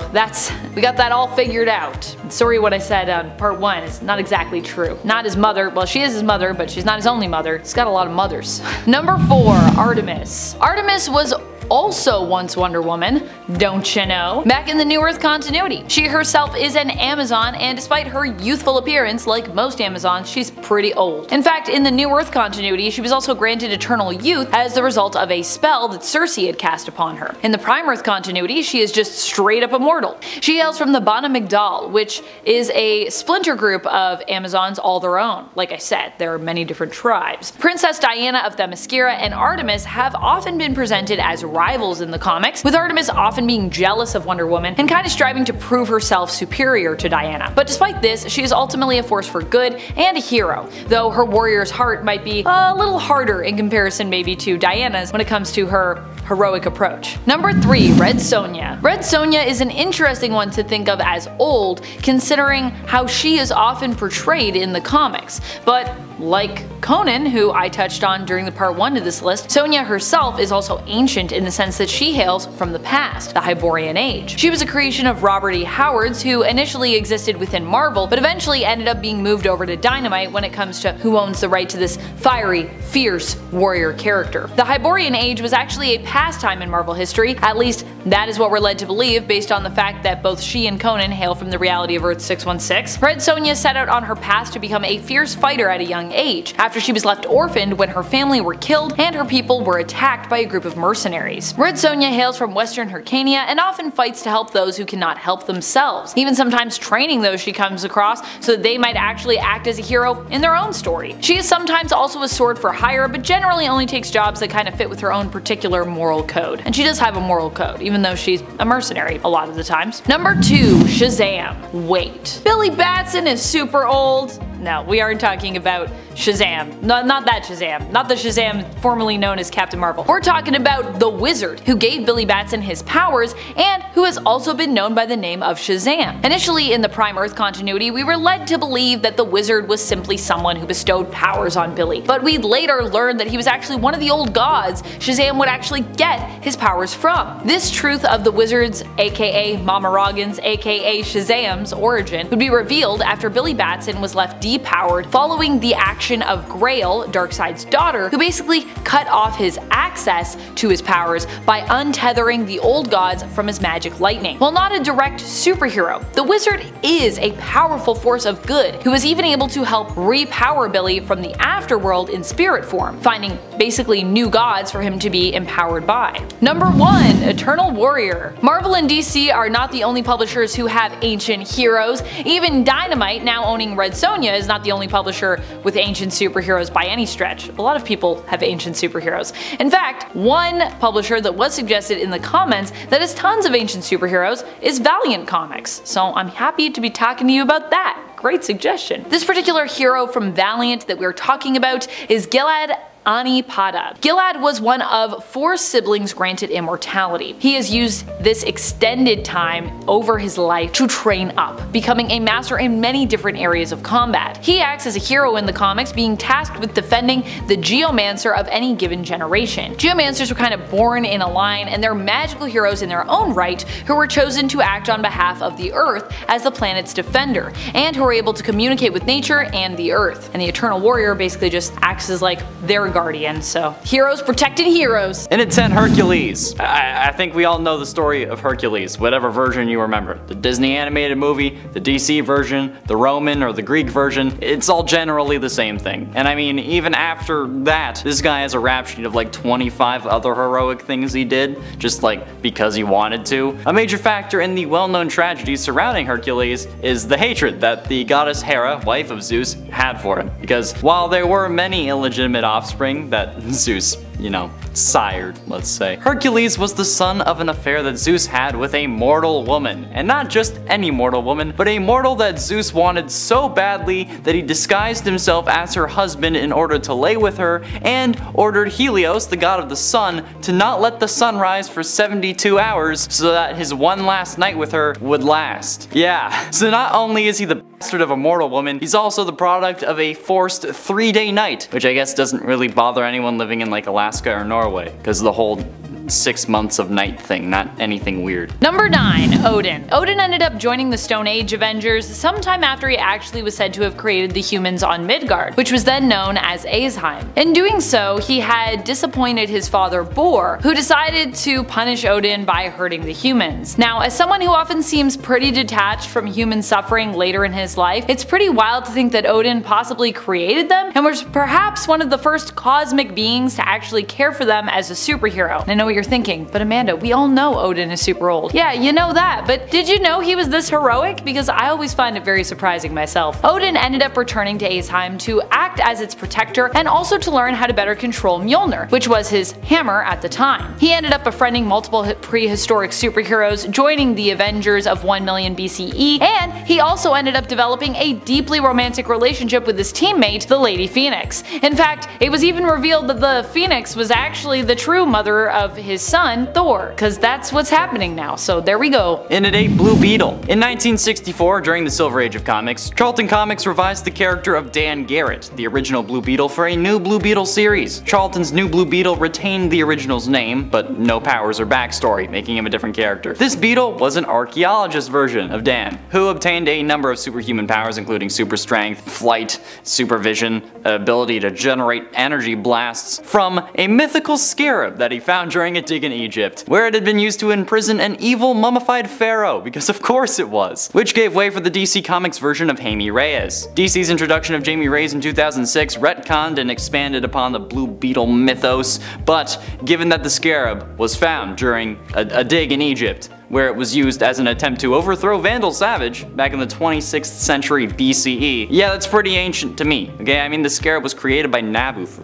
we got that all figured out. Sorry what I said on part 1 is not exactly true. Not his mother, well she is his mother, but she's not his only mother. He's got a lot of mothers. Number 4, Artemis. Artemis was also once Wonder Woman, don't you know? Back in the New Earth continuity. She herself is an Amazon, and despite her youthful appearance, like most Amazons, she's pretty old. In fact, in the New Earth continuity, she was also granted eternal youth as the result of a spell that Circe had cast upon her. In the Prime Earth continuity, she is just straight up immortal. She hails from the Bana Migdal, which is a splinter group of Amazons all their own. Like I said, there are many different tribes. Princess Diana of Themyscira and Artemis have often been presented as rivals in the comics, with Artemis often being jealous of Wonder Woman and kind of striving to prove herself superior to Diana. But despite this, she is ultimately a force for good and a hero, though her warrior's heart might be a little harder in comparison maybe to Diana's when it comes to her heroic approach. Number 3, Red Sonja. Red Sonja is an interesting one to think of as old, considering how she is often portrayed in the comics, but like Conan, who I touched on during the part 1 of this list, Sonja herself is also ancient in the sense that she hails from the past, the Hyborian Age. She was a creation of Robert E. Howard's, who initially existed within Marvel, but eventually ended up being moved over to Dynamite when it comes to who owns the right to this fiery, fierce warrior character. The Hyborian Age was actually a pastime in Marvel history, at least that is what we're led to believe based on the fact that both she and Conan hail from the reality of Earth 616. Red Sonja set out on her path to become a fierce fighter at a young age, after she was left orphaned when her family were killed and her people were attacked by a group of mercenaries. Red Sonja hails from Western Hyrcania and often fights to help those who cannot help themselves, even sometimes training those she comes across so that they might actually act as a hero in their own story. She is sometimes also a sword for hire, but generally only takes jobs that kind of fit with her own particular moral code. And she does have a moral code, even though she's a mercenary a lot of the times. Number 2, Shazam. Wait. Billy Batson is super old? No, we aren't talking about Shazam. No, not that Shazam. Not the Shazam formerly known as Captain Marvel. We're talking about the Wizard, who gave Billy Batson his powers and who has also been known by the name of Shazam. Initially in the Prime Earth continuity, we were led to believe that the Wizard was simply someone who bestowed powers on Billy, but we'd later learned that he was actually one of the old gods Shazam would actually get his powers from. This truth of the Wizard's, aka Mama Roggins, aka Shazam's origin would be revealed after Billy Batson was left depowered following the action of Grail, Darkseid's daughter, who basically cut off his access to his powers by untethering the old gods from his magic lightning. While not a direct superhero, the Wizard is a powerful force of good who was even able to help repower Billy from the afterworld in spirit form, finding basically new gods for him to be empowered by. Number 1, Eternal Warrior. Marvel and DC are not the only publishers who have ancient heroes. Even Dynamite, now owning Red Sonja, is not the only publisher with ancient superheroes by any stretch. A lot of people have ancient superheroes. In fact, one publisher that was suggested in the comments that has tons of ancient superheroes is Valiant Comics, so I'm happy to be talking to you about that. Great suggestion. This particular hero from Valiant that we're talking about is Gilad Anipada. Gilad was one of 4 siblings granted immortality. He has used this extended time over his life to train up, becoming a master in many different areas of combat. He acts as a hero in the comics, being tasked with defending the Geomancer of any given generation. Geomancers were kind of born in a line, and they're magical heroes in their own right who were chosen to act on behalf of the Earth as the planet's defender, and who are able to communicate with nature and the Earth. And the Eternal Warrior basically just acts as like their guardian, so heroes protecting heroes. In its 10, Hercules. I think we all know the story of Hercules, whatever version you remember. The Disney animated movie, the DC version, the Roman or the Greek version, it's all generally the same thing. And I mean, even after that, this guy has a rap sheet of like 25 other heroic things he did, just like because he wanted to. A major factor in the well-known tragedies surrounding Hercules is the hatred that the goddess Hera, wife of Zeus, had for him. Because while there were many illegitimate offspring that Zeus, you know, sired, let's say, Hercules was the son of an affair that Zeus had with a mortal woman. And not just any mortal woman, but a mortal that Zeus wanted so badly that he disguised himself as her husband in order to lay with her, and ordered Helios, the god of the sun, to not let the sun rise for 72 hours so that his one last night with her would last. Yeah, so not only is he the bastard of a mortal woman, he's also the product of a forced 3-day night, which I guess doesn't really bother anyone living in like Alaska or Norway, because the whole 6 months of night thing, not anything weird. Number 9. Odin. Odin ended up joining the Stone Age Avengers sometime after he actually was said to have created the humans on Midgard, which was then known as Aesheim. In doing so, he had disappointed his father Bor, who decided to punish Odin by hurting the humans. Now, as someone who often seems pretty detached from human suffering later in his life, it's pretty wild to think that Odin possibly created them and was perhaps one of the first cosmic beings to actually care for them as a superhero. And I know what you're thinking, but Amanda, we all know Odin is super old. Yeah, you know that, but did you know he was this heroic? Because I always find it very surprising myself. Odin ended up returning to Aesheim to act as its protector and also to learn how to better control Mjolnir, which was his hammer at the time. He ended up befriending multiple prehistoric superheroes, joining the Avengers of 1 million BCE, and he also ended up developing a deeply romantic relationship with his teammate, the Lady Phoenix. In fact, it was even revealed that the Phoenix was actually the true mother of his son, Thor, because that's what's happening now, so there we go. In it, a Blue Beetle. In 1964, during the Silver Age of comics, Charlton Comics revised the character of Dan Garrett, the original Blue Beetle, for a new Blue Beetle series. Charlton's new Blue Beetle retained the original's name, but no powers or backstory, making him a different character. This Beetle was an archaeologist version of Dan, who obtained a number of superhuman powers, including super strength, flight, supervision, ability to generate energy blasts from a mythical scarab that he found during a dig in Egypt, where it had been used to imprison an evil mummified pharaoh, because of course it was, which gave way for the DC Comics version of Jaime Reyes. DC's introduction of Jaime Reyes in 2006 retconned and expanded upon the Blue Beetle mythos, but given that the scarab was found during a dig in Egypt, where it was used as an attempt to overthrow Vandal Savage back in the 26th century BCE. Yeah, that's pretty ancient to me. Okay, I mean the scarab was created by Nabu, for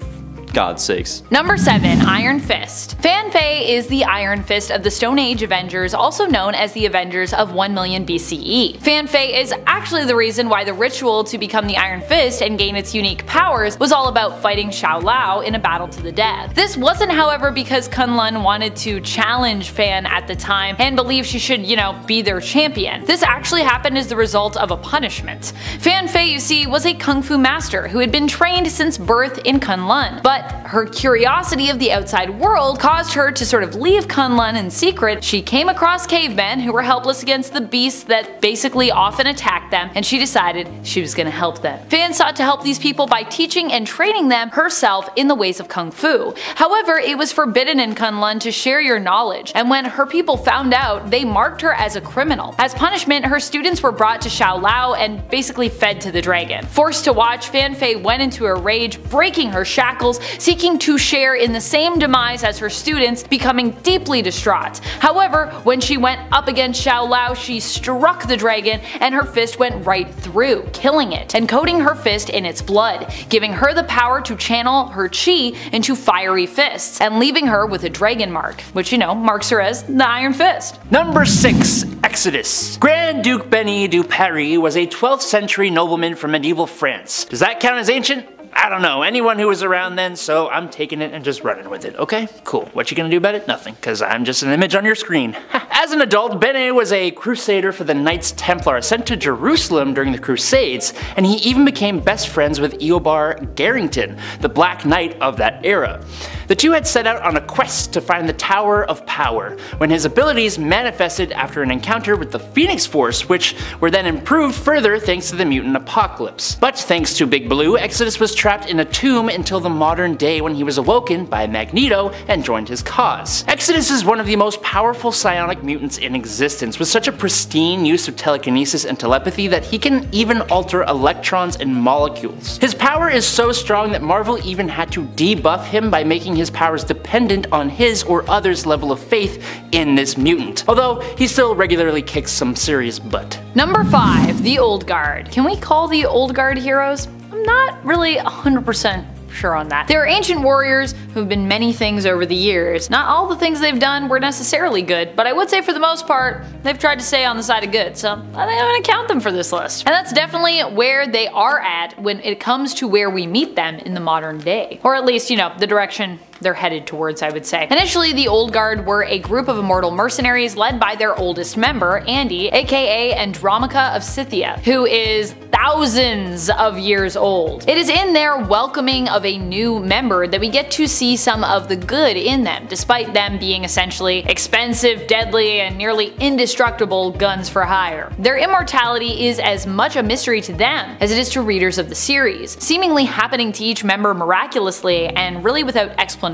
God's sakes. Number 7. Iron Fist. Fan Fei is the Iron Fist of the Stone Age Avengers, also known as the Avengers of 1 million BCE. Fan Fei is actually the reason why the ritual to become the Iron Fist and gain its unique powers was all about fighting Shao Lao in a battle to the death. This wasn't, however, because Kun Lun wanted to challenge Fan at the time and believed she should, you know, be their champion. This actually happened as the result of a punishment. Fan Fei, you see, was a kung fu master who had been trained since birth in Kun Lun, but her curiosity of the outside world caused her to sort of leave Kun Lun in secret. She came across cavemen who were helpless against the beasts that basically often attacked them, and she decided she was going to help them. Fan sought to help these people by teaching and training them herself in the ways of kung fu. However, it was forbidden in Kun Lun to share your knowledge, and when her people found out, they marked her as a criminal. As punishment, her students were brought to Shao Lao and basically fed to the dragon. Forced to watch, Fan Fei went into a rage, breaking her shackles, seeking to share in the same demise as her students, becoming deeply distraught. However, when she went up against Shao Lao, she struck the dragon and her fist went right through, killing it, and coating her fist in its blood, giving her the power to channel her chi into fiery fists, and leaving her with a dragon mark, which, you know, marks her as the Iron Fist. Number 6. Exodus. Grand Duke Benny du Paris was a 12th century nobleman from medieval France. Does that count as ancient? I don't know, anyone who was around then, so I'm taking it and just running with it, okay? Cool. What you gonna do about it? Nothing, because I'm just an image on your screen. As an adult, Bene was a crusader for the Knights Templar sent to Jerusalem during the Crusades, and he even became best friends with Eobar Garrington, the Black Knight of that era. The two had set out on a quest to find the Tower of Power, when his abilities manifested after an encounter with the Phoenix Force, which were then improved further thanks to the mutant apocalypse. But thanks to Big Blue, Exodus was trapped in a tomb until the modern day when he was awoken by Magneto and joined his cause. Exodus is one of the most powerful psionic mutants in existence, with such a pristine use of telekinesis and telepathy that he can even alter electrons and molecules. His power is so strong that Marvel even had to debuff him by making his powers dependent on his or others' level of faith in this mutant, although he still regularly kicks some serious butt. Number 5, the Old Guard. Can we call the Old Guard heroes? I'm not really 100% sure on that. They are ancient warriors who've been many things over the years. Not all the things they've done were necessarily good, but I would say for the most part, they've tried to stay on the side of good, so I think I'm gonna count them for this list. And that's definitely where they are at when it comes to where we meet them in the modern day. Or at least, you know, the direction they're headed towards, I would say. Initially, the Old Guard were a group of immortal mercenaries led by their oldest member, Andy, aka Andromaca of Scythia, who is thousands of years old. It is in their welcoming of a new member that we get to see some of the good in them, despite them being essentially expensive, deadly, and nearly indestructible guns for hire. Their immortality is as much a mystery to them as it is to readers of the series, seemingly happening to each member miraculously and really without explanation.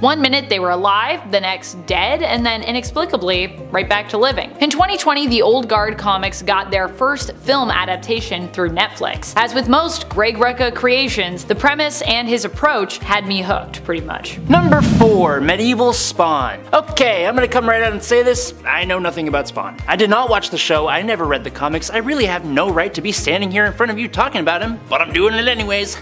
One minute they were alive, the next dead, and then inexplicably right back to living. In 2020, the Old Guard comics got their first film adaptation through Netflix. As with most Greg Rucka creations, the premise and his approach had me hooked, pretty much. Number 4, Medieval Spawn. Okay, I'm gonna come right out and say this, I know nothing about Spawn. I did not watch the show, I never read the comics, I really have no right to be standing here in front of you talking about him, but I'm doing it anyways.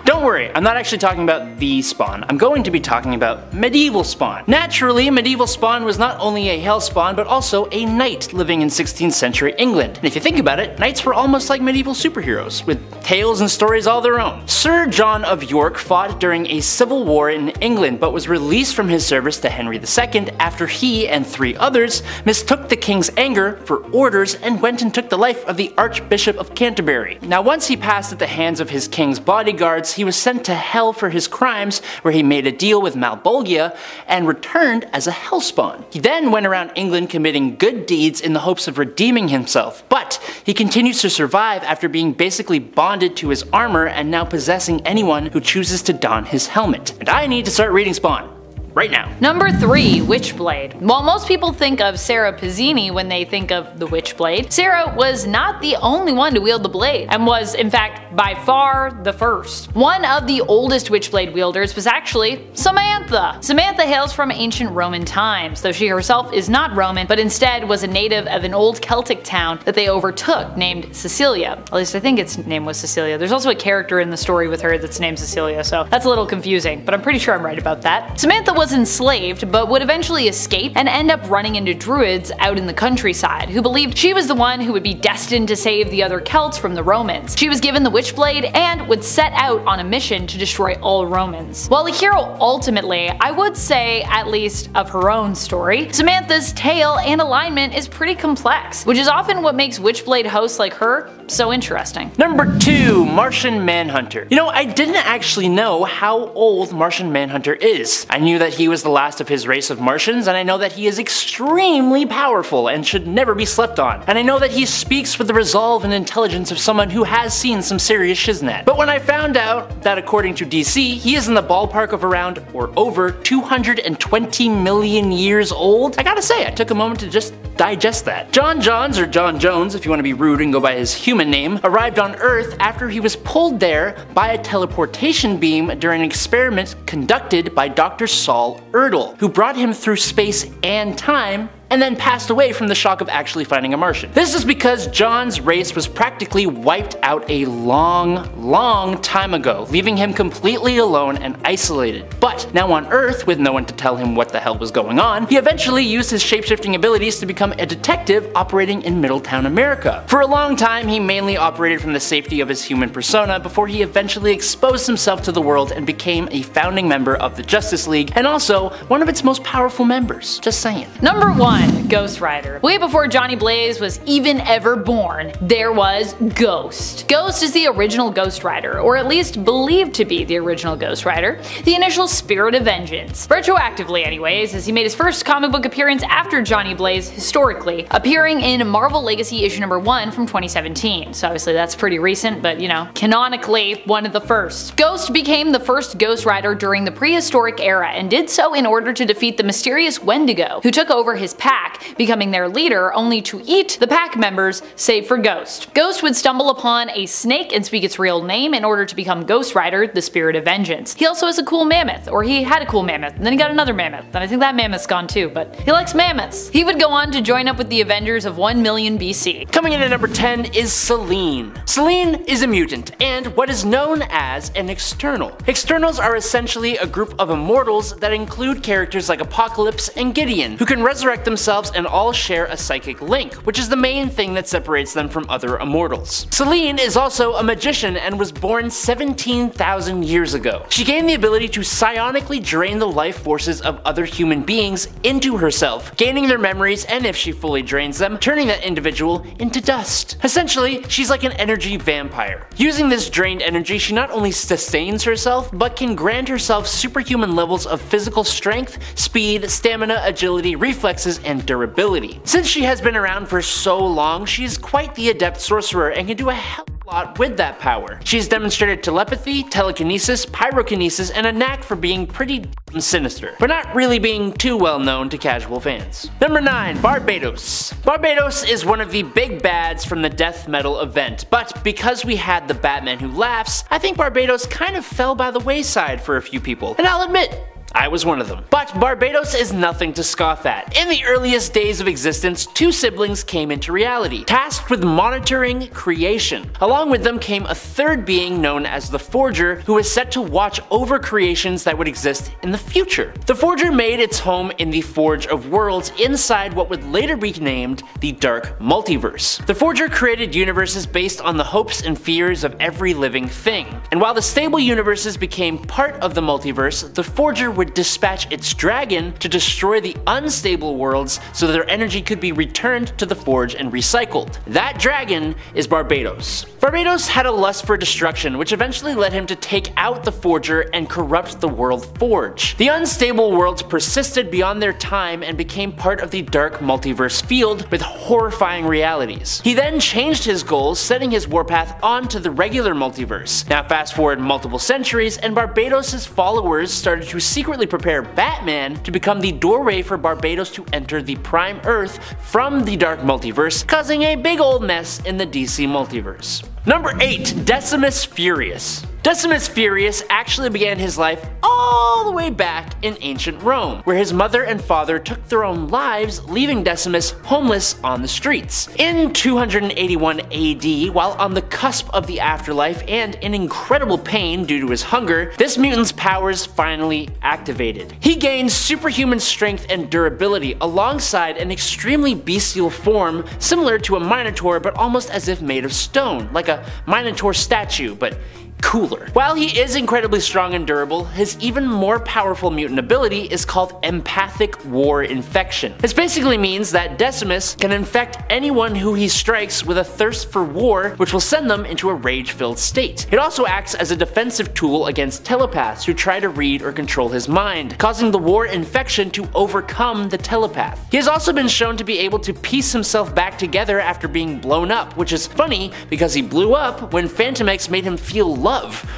Don't worry, I'm not actually talking about the Spawn. I'm going to be talking about Medieval Spawn. Naturally, Medieval Spawn was not only a Hellspawn, but also a knight living in 16th century England. And if you think about it, knights were almost like medieval superheroes, with tales and stories all their own. Sir John of York fought during a civil war in England, but was released from his service to Henry II after he and 3 others mistook the king's anger for orders and went and took the life of the Archbishop of Canterbury. Now, once he passed at the hands of his king's bodyguards, he was sent to hell for his crimes, where he made a deal with Malbolgia and returned as a Hellspawn. He then went around England committing good deeds in the hopes of redeeming himself, but he continues to survive after being basically bonded to his armor and now possessing anyone who chooses to don his helmet. And I need to start reading Spawn. Right now. Number 3, Witchblade. While most people think of Sarah Pizzini when they think of the Witchblade, Sarah was not the only one to wield the blade, and was, in fact, by far the first. One of the oldest Witchblade wielders was actually Samantha. Samantha hails from ancient Roman times, though she herself is not Roman, but instead was a native of an old Celtic town that they overtook named Cecilia. At least I think its name was Cecilia. There's also a character in the story with her that's named Cecilia, so that's a little confusing, but I'm pretty sure I'm right about that. Samantha was enslaved, but would eventually escape and end up running into druids out in the countryside, who believed she was the one who would be destined to save the other Celts from the Romans. She was given the Witchblade and would set out on a mission to destroy all Romans. While a hero ultimately, I would say, at least of her own story, Samantha's tale and alignment is pretty complex, which is often what makes Witchblade hosts like her so interesting. Number 2, Martian Manhunter. You know, I didn't actually know how old Martian Manhunter is. I knew that he was the last of his race of Martians, and I know that he is extremely powerful and should never be slept on. And I know that he speaks with the resolve and intelligence of someone who has seen some serious shiznit. But when I found out that according to DC, he is in the ballpark of around or over 220 million years old, I gotta say, I took a moment to just digest that. John Johns, or John Jones if you want to be rude and go by his human name, arrived on Earth after he was pulled there by a teleportation beam during an experiment conducted by Dr. Saul Erdel, who brought him through space and time and then passed away from the shock of actually finding a Martian. This is because John's race was practically wiped out a long time ago, leaving him completely alone and isolated. But now on Earth, with no one to tell him what the hell was going on, he eventually used his shapeshifting abilities to become a detective operating in Middletown, America. For a long time, he mainly operated from the safety of his human persona before he eventually exposed himself to the world and became a founding member of the Justice League, and also one of its most powerful members. Just saying. Number 1. Ghost Rider. Way before Johnny Blaze was even ever born, there was Ghost. Ghost is the original Ghost Rider, or at least believed to be the original Ghost Rider, the initial spirit of vengeance. Retroactively anyways, as he made his first comic book appearance after Johnny Blaze historically, appearing in Marvel Legacy issue number 1 from 2017. So obviously that's pretty recent, but you know, canonically one of the first. Ghost became the first Ghost Rider during the prehistoric era and did so in order to defeat the mysterious Wendigo, who took over his pack, becoming their leader only to eat the pack members save for Ghost. Ghost would stumble upon a snake and speak its real name in order to become Ghost Rider, the spirit of vengeance. He also has a cool mammoth, or he had a cool mammoth, and then he got another mammoth, and I think that mammoth's gone too, but he likes mammoths. He would go on to join up with the Avengers of 1 million BC. Coming in at number 10 is Selene. Selene is a mutant, and what is known as an external. Externals are essentially a group of immortals that include characters like Apocalypse and Gideon, who can resurrect themselves and all share a psychic link, which is the main thing that separates them from other immortals. Selene is also a magician and was born 17,000 years ago. She gained the ability to psionically drain the life forces of other human beings into herself, gaining their memories, and if she fully drains them, turning that individual into dust. Essentially, she's like an energy vampire. Using this drained energy, she not only sustains herself, but can grant herself superhuman levels of physical strength, speed, stamina, agility, reflexes, and durability. Since she has been around for so long, she's quite the adept sorcerer and can do a hell of a lot with that power. She's demonstrated telepathy, telekinesis, pyrokinesis, and a knack for being pretty sinister, but not really being too well known to casual fans. Number 9. Barbatos. Barbatos is one of the big bads from the death metal event, but because we had the Batman Who Laughs, I think Barbatos kind of fell by the wayside for a few people, and I'll admit, I was one of them. But Barbatos is nothing to scoff at. In the earliest days of existence, two siblings came into reality, tasked with monitoring creation. Along with them came a third being known as the Forger, who was set to watch over creations that would exist in the future. The Forger made its home in the Forge of Worlds inside what would later be named the Dark Multiverse. The Forger created universes based on the hopes and fears of every living thing. And while the stable universes became part of the multiverse, the Forger would dispatch its dragon to destroy the unstable worlds so that their energy could be returned to the Forge and recycled. That dragon is Barbatos. Barbatos had a lust for destruction, which eventually led him to take out the Forger and corrupt the World Forge. The unstable worlds persisted beyond their time and became part of the Dark Multiverse field with horrifying realities. He then changed his goals, setting his warpath onto the regular multiverse. Now fast forward multiple centuries, and Barbatos' followers started to secretly prepare Batman to become the doorway for Barbatos to enter the Prime Earth from the Dark Multiverse, causing a big old mess in the DC Multiverse. Number 8. Decimus Furious. Decimus Furious actually began his life all the way back in ancient Rome, where his mother and father took their own lives, leaving Decimus homeless on the streets. In 281 AD, while on the cusp of the afterlife and in incredible pain due to his hunger, this mutant's powers finally activated. He gained superhuman strength and durability alongside an extremely bestial form similar to a Minotaur, but almost as if made of stone, like a Minotaur statue, but cooler. While he is incredibly strong and durable, his even more powerful mutant ability is called Empathic War Infection. This basically means that Decimus can infect anyone who he strikes with a thirst for war, which will send them into a rage-filled state. It also acts as a defensive tool against telepaths who try to read or control his mind, causing the war infection to overcome the telepath. He has also been shown to be able to piece himself back together after being blown up, which is funny because he blew up when Fantomex made him feel love,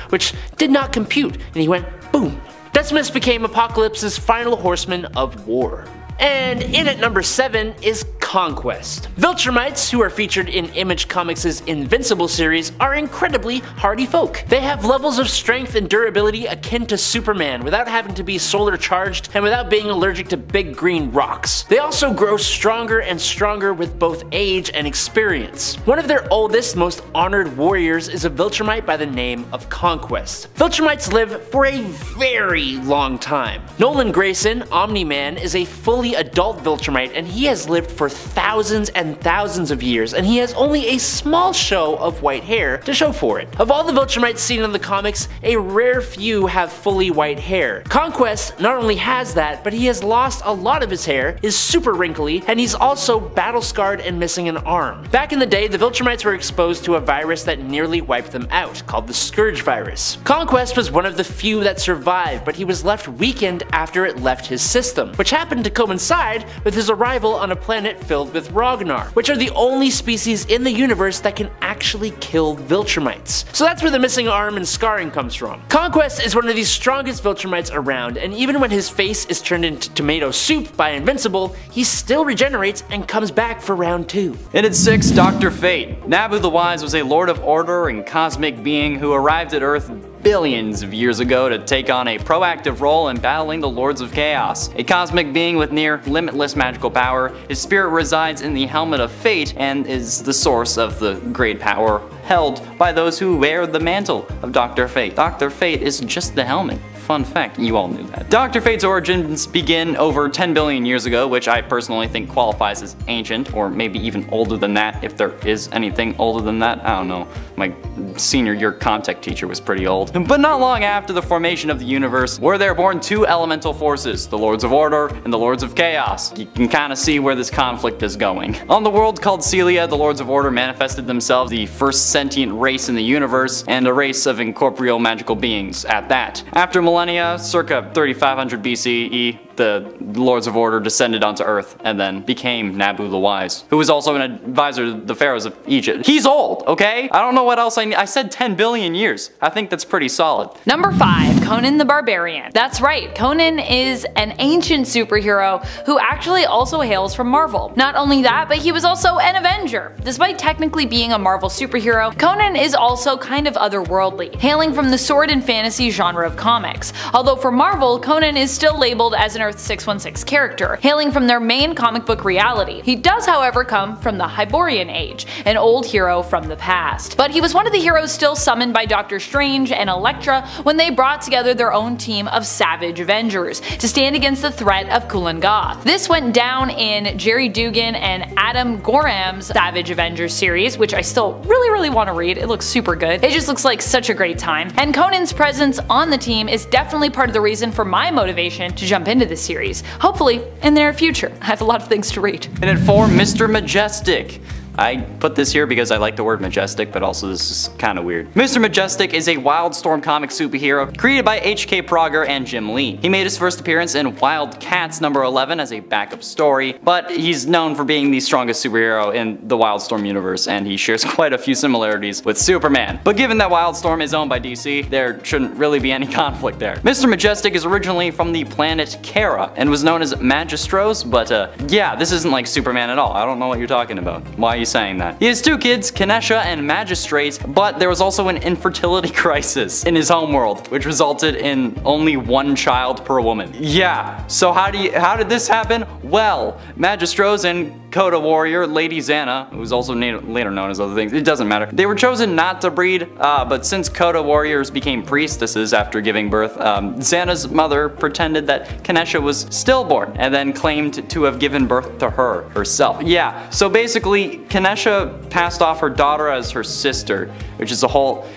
which did not compute, and he went boom. Decimus became Apocalypse's final horseman of war. And in at number 7 is Conquest. Viltrumites, who are featured in Image Comics' Invincible series, are incredibly hardy folk. They have levels of strength and durability akin to Superman without having to be solar charged and without being allergic to big green rocks. They also grow stronger and stronger with both age and experience. One of their oldest, most honored warriors is a Viltrumite by the name of Conquest. Viltrumites live for a very long time. Nolan Grayson, Omni-Man, is a fully adult Viltrumite, and he has lived for thousands and thousands of years, and he has only a small show of white hair to show for it. Of all the Viltrumites seen in the comics, a rare few have fully white hair. Conquest not only has that, but he has lost a lot of his hair, is super wrinkly, and he's also battle scarred and missing an arm. Back in the day, the Viltrumites were exposed to a virus that nearly wiped them out, called the Scourge virus. Conquest was one of the few that survived, but he was left weakened after it left his system, which happened to coincide with his arrival on a planet filled with Ragnar, which are the only species in the universe that can actually kill Viltrumites. So that's where the missing arm and scarring comes from. Conquest is one of the strongest Viltrumites around, and even when his face is turned into tomato soup by Invincible, he still regenerates and comes back for round 2. And at 6, Dr. Fate. Nabu the Wise was a Lord of Order and cosmic being who arrived at Earth billions of years ago to take on a proactive role in battling the Lords of Chaos. A cosmic being with near limitless magical power, his spirit resides in the Helmet of Fate and is the source of the great power held by those who wear the mantle of Dr. Fate. Dr. Fate is just the helmet. Fun fact, you all knew that. Dr. Fate's origins begin over 10 billion years ago, which I personally think qualifies as ancient, or maybe even older than that, if there is anything older than that. I don't know. My senior year Comtech teacher was pretty old. But not long after the formation of the universe, were there born two elemental forces, the Lords of Order and the Lords of Chaos. You can kind of see where this conflict is going. On the world called Celia, the Lords of Order manifested themselves, the first sentient race in the universe, and a race of incorporeal magical beings at that. After millennia, circa 3500 BCE, the Lords of Order descended onto Earth and then became Nabu the Wise, who was also an advisor to the pharaohs of Egypt. He's old, okay? I don't know what else I need. I said 10 billion years. I think that's pretty solid. Number 5, Conan the Barbarian. That's right, Conan is an ancient superhero who actually also hails from Marvel. Not only that, but he was also an Avenger. Despite technically being a Marvel superhero, Conan is also kind of otherworldly, hailing from the sword and fantasy genre of comics. Although for Marvel, Conan is still labeled as an Earth 616 character, hailing from their main comic book reality. He does, however, come from the Hyborian Age, an old hero from the past. But he was one of the heroes still summoned by Doctor Strange and Elektra when they brought together their own team of Savage Avengers to stand against the threat of Kulan Gath. This went down in Jerry Dugan and Adam Gorham's Savage Avengers series, which I still really want to read. It looks super good. It just looks like such a great time. And Conan's presence on the team is definitely part of the reason for my motivation to jump into this series, hopefully in the near future. I have a lot of things to read. And at 4, Mr. Majestic. I put this here because I like the word majestic, but also this is kind of weird. Mr. Majestic is a Wildstorm comic superhero created by H.K. Prager and Jim Lee. He made his first appearance in Wild Cats number 11 as a backup story, but he's known for being the strongest superhero in the Wildstorm universe, and he shares quite a few similarities with Superman. But given that Wildstorm is owned by DC, there shouldn't really be any conflict there. Mr. Majestic is originally from the planet Kara and was known as Magistros, but yeah, this isn't like Superman at all. I don't know what you're talking about. Why are you saying that? He has 2 kids, Kanesha and Magistrate, but there was also an infertility crisis in his homeworld, which resulted in only 1 child per woman. Yeah, so how did this happen? Well, Magistros and Coda warrior Lady Xana, who's also later known as other things, it doesn't matter. They were chosen not to breed, but since Coda warriors became priestesses after giving birth, Xana's mother pretended that Kanesha was stillborn and then claimed to have given birth to her herself. Yeah, so basically Kanesha passed off her daughter as her sister, which is a whole...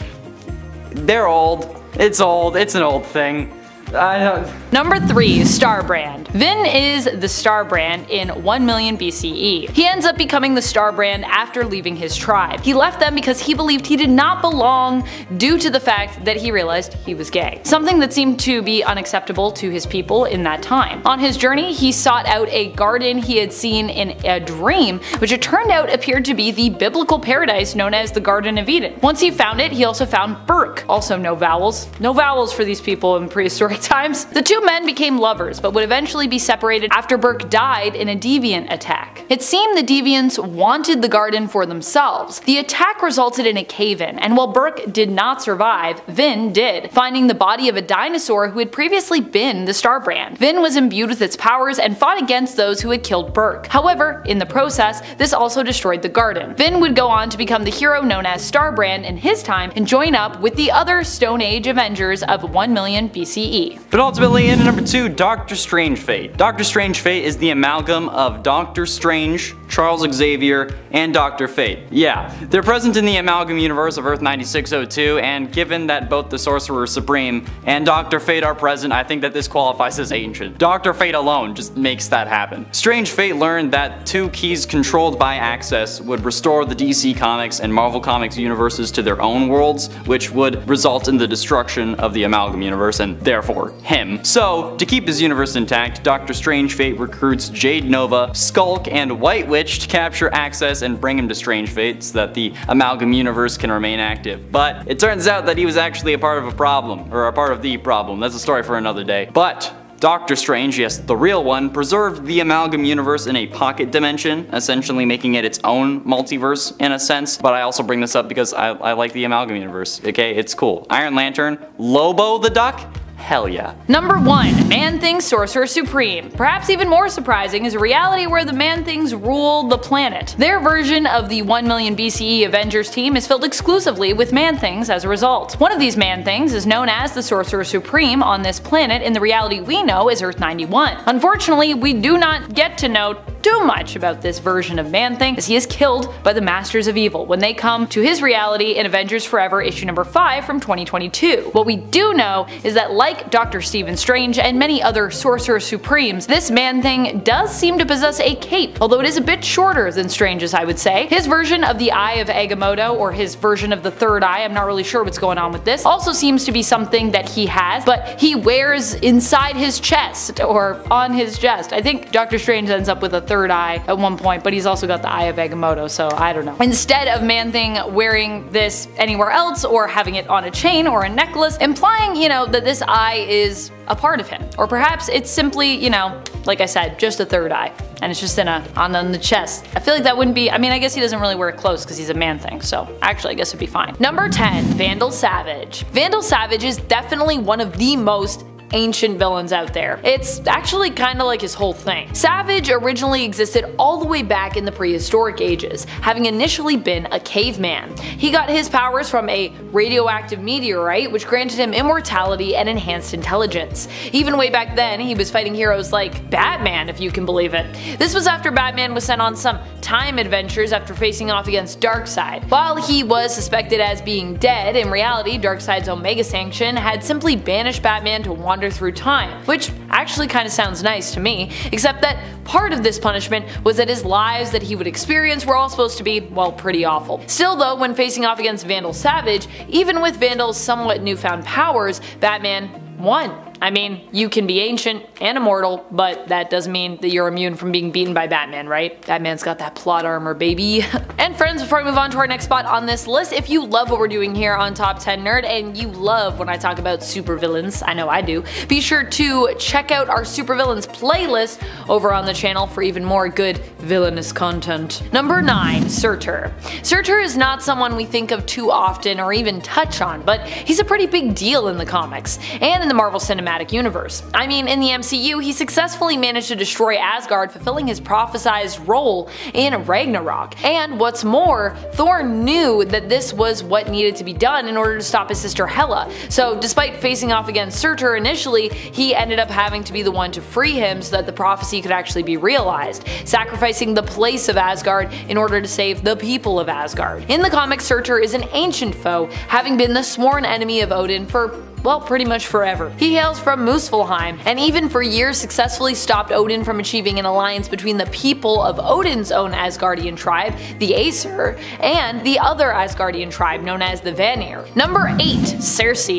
They're old. It's old. It's an old thing. I don't... Number 3, Starbrand. Vin is the Starbrand in 1 million BCE. He ends up becoming the Starbrand after leaving his tribe. He left them because he believed he did not belong due to the fact that he realized he was gay. Something that seemed to be unacceptable to his people in that time. On his journey, he sought out a garden he had seen in a dream, which it turned out appeared to be the biblical paradise known as the Garden of Eden. Once he found it, he also found Burke. Also no vowels. No vowels for these people in prehistoric historic times. The two men became lovers, but would eventually be separated after Burke died in a deviant attack. It seemed the deviants wanted the garden for themselves. The attack resulted in a cave-in, and while Burke did not survive, Vin did, finding the body of a dinosaur who had previously been the Starbrand. Vin was imbued with its powers and fought against those who had killed Burke. However, in the process, this also destroyed the garden. Vin would go on to become the hero known as Starbrand in his time and join up with the other Stone Age Avengers of 1 million BCE. But ultimately, in number 2, Doctor Strange Fate. Doctor Strange Fate is the amalgam of Doctor Strange, Charles Xavier, and Dr. Fate. Yeah, they're present in the amalgam universe of Earth 9602, and given that both the Sorcerer Supreme and Dr. Fate are present, I think that this qualifies as ancient. Dr. Fate alone just makes that happen. Strange Fate learned that two keys controlled by Access would restore the DC Comics and Marvel Comics universes to their own worlds, which would result in the destruction of the amalgam universe and therefore him. So, to keep his universe intact, Dr. Strange Fate recruits Jade Nova, Skulk, and White Witch to capture Access and bring him to Strange Fate so that the amalgam universe can remain active. But it turns out that he was actually a part of a problem, or a part of the problem. That's a story for another day. But Doctor Strange, yes, the real one, preserved the amalgam universe in a pocket dimension, essentially making it its own multiverse in a sense. But I also bring this up because I like the amalgam universe, okay? It's cool. Iron Lantern, Lobo the Duck, hell yeah. Number 1. Man-Thing Sorcerer Supreme. Perhaps even more surprising is a reality where the Man-Things rule the planet. Their version of the 1 million BCE Avengers team is filled exclusively with Man-Things as a result. One of these Man-Things is known as the Sorcerer Supreme on this planet in the reality we know as Earth 91. Unfortunately, we do not get to know too much about this version of Man-Thing, as he is killed by the Masters of Evil when they come to his reality in Avengers Forever issue number 5 from 2022. What we do know is that like Dr. Stephen Strange and many other Sorcerer Supremes, this Man-Thing does seem to possess a cape, although it is a bit shorter than Strange's, I would say. His version of the Eye of Agamotto, or his version of the third eye, I'm not really sure what's going on with this, also seems to be something that he has, but he wears inside his chest, or on his chest. I think Dr. Strange ends up with a third eye at one point, but he's also got the Eye of Agamotto, so I don't know. Instead of Man-Thing wearing this anywhere else, or having it on a chain or a necklace, implying, you know, that this eye is a part of him. Or perhaps it's simply, you know, like I said, just a third eye, and it's just on the chest. I feel like that wouldn't be, I mean, I guess he doesn't really wear it close because he's a Man-Thing, so actually I guess it'd be fine. Number 10. Vandal Savage. Vandal Savage is definitely one of the most ancient villains out there. It's actually kind of like his whole thing. Savage originally existed all the way back in the prehistoric ages, having initially been a caveman. He got his powers from a radioactive meteorite, which granted him immortality and enhanced intelligence. Even way back then, he was fighting heroes like Batman, if you can believe it. This was after Batman was sent on some time adventures after facing off against Darkseid. While he was suspected as being dead, in reality, Darkseid's Omega Sanction had simply banished Batman to wander through time, which actually kind of sounds nice to me, except that part of this punishment was that his lives that he would experience were all supposed to be, well, pretty awful. Still though, when facing off against Vandal Savage, even with Vandal's somewhat newfound powers, Batman won. I mean, you can be ancient and immortal, but that doesn't mean that you're immune from being beaten by Batman, right? Batman's got that plot armor, baby. And friends, before we move on to our next spot on this list, if you love what we're doing here on Top 10 Nerd, and you love when I talk about supervillains, I know I do, be sure to check out our supervillains playlist over on the channel for even more good villainous content. Number 9. Surtur. Surtur is not someone we think of too often or even touch on, but he's a pretty big deal in the comics, and in the Marvel Cinematic Universe. I mean, in the MCU, he successfully managed to destroy Asgard, fulfilling his prophesized role in Ragnarok. And what's more, Thor knew that this was what needed to be done in order to stop his sister Hela. So despite facing off against Surtur initially, he ended up having to be the one to free him so that the prophecy could actually be realized, sacrificing the place of Asgard in order to save the people of Asgard. In the comics, Surtur is an ancient foe, having been the sworn enemy of Odin for, well, pretty much forever. He hails from Muspelheim, and even for years successfully stopped Odin from achieving an alliance between the people of Odin's own Asgardian tribe, the Aesir, and the other Asgardian tribe known as the Vanir. Number 8. Circe.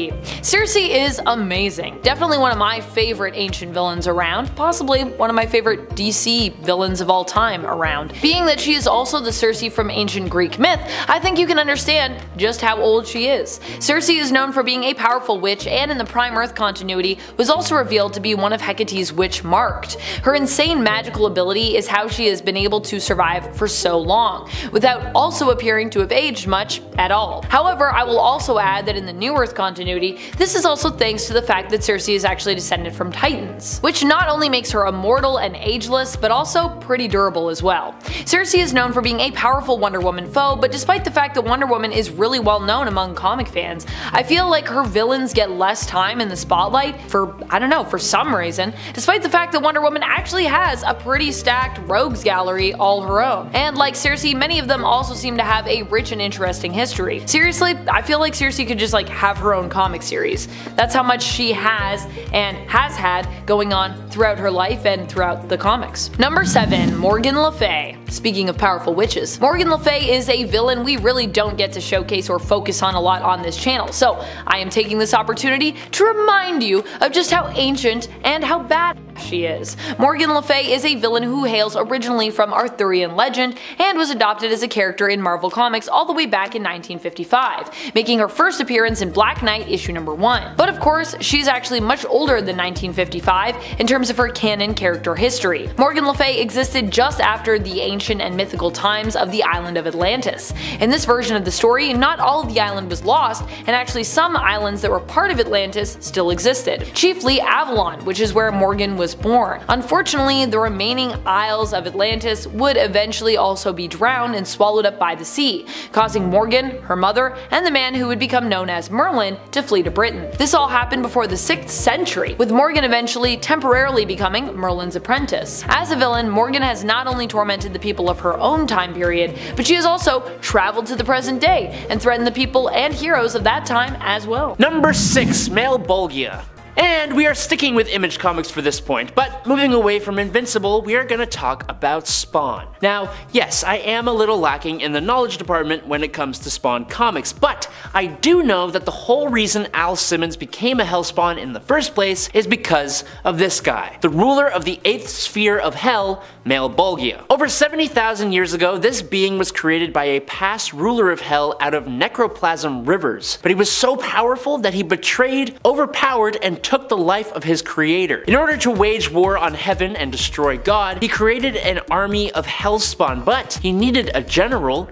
Circe is amazing. Definitely one of my favorite ancient villains around, possibly one of my favorite DC villains of all time around. Being that she is also the Circe from ancient Greek myth, I think you can understand just how old she is. Circe is known for being a powerful witch witch and in the Prime Earth continuity, was also revealed to be one of Hecate's witch marked. Her insane magical ability is how she has been able to survive for so long, without also appearing to have aged much at all. However, I will also add that in the New Earth continuity, this is also thanks to the fact that Circe is actually descended from Titans, which not only makes her immortal and ageless, but also pretty durable as well. Circe is known for being a powerful Wonder Woman foe, but despite the fact that Wonder Woman is really well known among comic fans, I feel like her villains get less time in the spotlight for, I don't know, for some reason, despite the fact that Wonder Woman actually has a pretty stacked rogues gallery all her own. And like Circe, many of them also seem to have a rich and interesting history. Seriously, I feel like Circe could just have her own comic series. That's how much she has and has had going on throughout her life and throughout the comics. Number 7. Morgan Le Fay. Speaking of powerful witches, Morgan Le Fay is a villain we really don't get to showcase or focus on a lot on this channel, so I am taking this opportunity to remind you of just how ancient and how bad she is. Morgan Le Fay is a villain who hails originally from Arthurian legend and was adopted as a character in Marvel Comics all the way back in 1955, making her first appearance in Black Knight issue number 1. But of course, she's actually much older than 1955 in terms of her canon character history. Morgan Le Fay existed just after the ancient and mythical times of the island of Atlantis. In this version of the story, not all of the island was lost, and actually some islands that were part of Atlantis still existed, chiefly Avalon, which is where Morgan was born. Unfortunately, the remaining isles of Atlantis would eventually also be drowned and swallowed up by the sea, causing Morgan, her mother, and the man who would become known as Merlin to flee to Britain. This all happened before the 6th century, with Morgan eventually temporarily becoming Merlin's apprentice. As a villain, Morgan has not only tormented the people of her own time period, but she has also traveled to the present day and threatened the people and heroes of that time as well. Number 6. Male Bolgia. And we are sticking with Image Comics for this point, but moving away from Invincible, we are going to talk about Spawn. Now, yes, I am a little lacking in the knowledge department when it comes to Spawn comics, but I do know that the whole reason Al Simmons became a Hellspawn in the first place is because of this guy, the ruler of the 8th sphere of Hell, Male Bolgia. Over 70,000 years ago, this being was created by a past ruler of Hell out of Necroplasm Rivers, but he was so powerful that he betrayed, overpowered, and took the life of his creator. In order to wage war on heaven and destroy God, he created an army of Hellspawn, but he needed a general,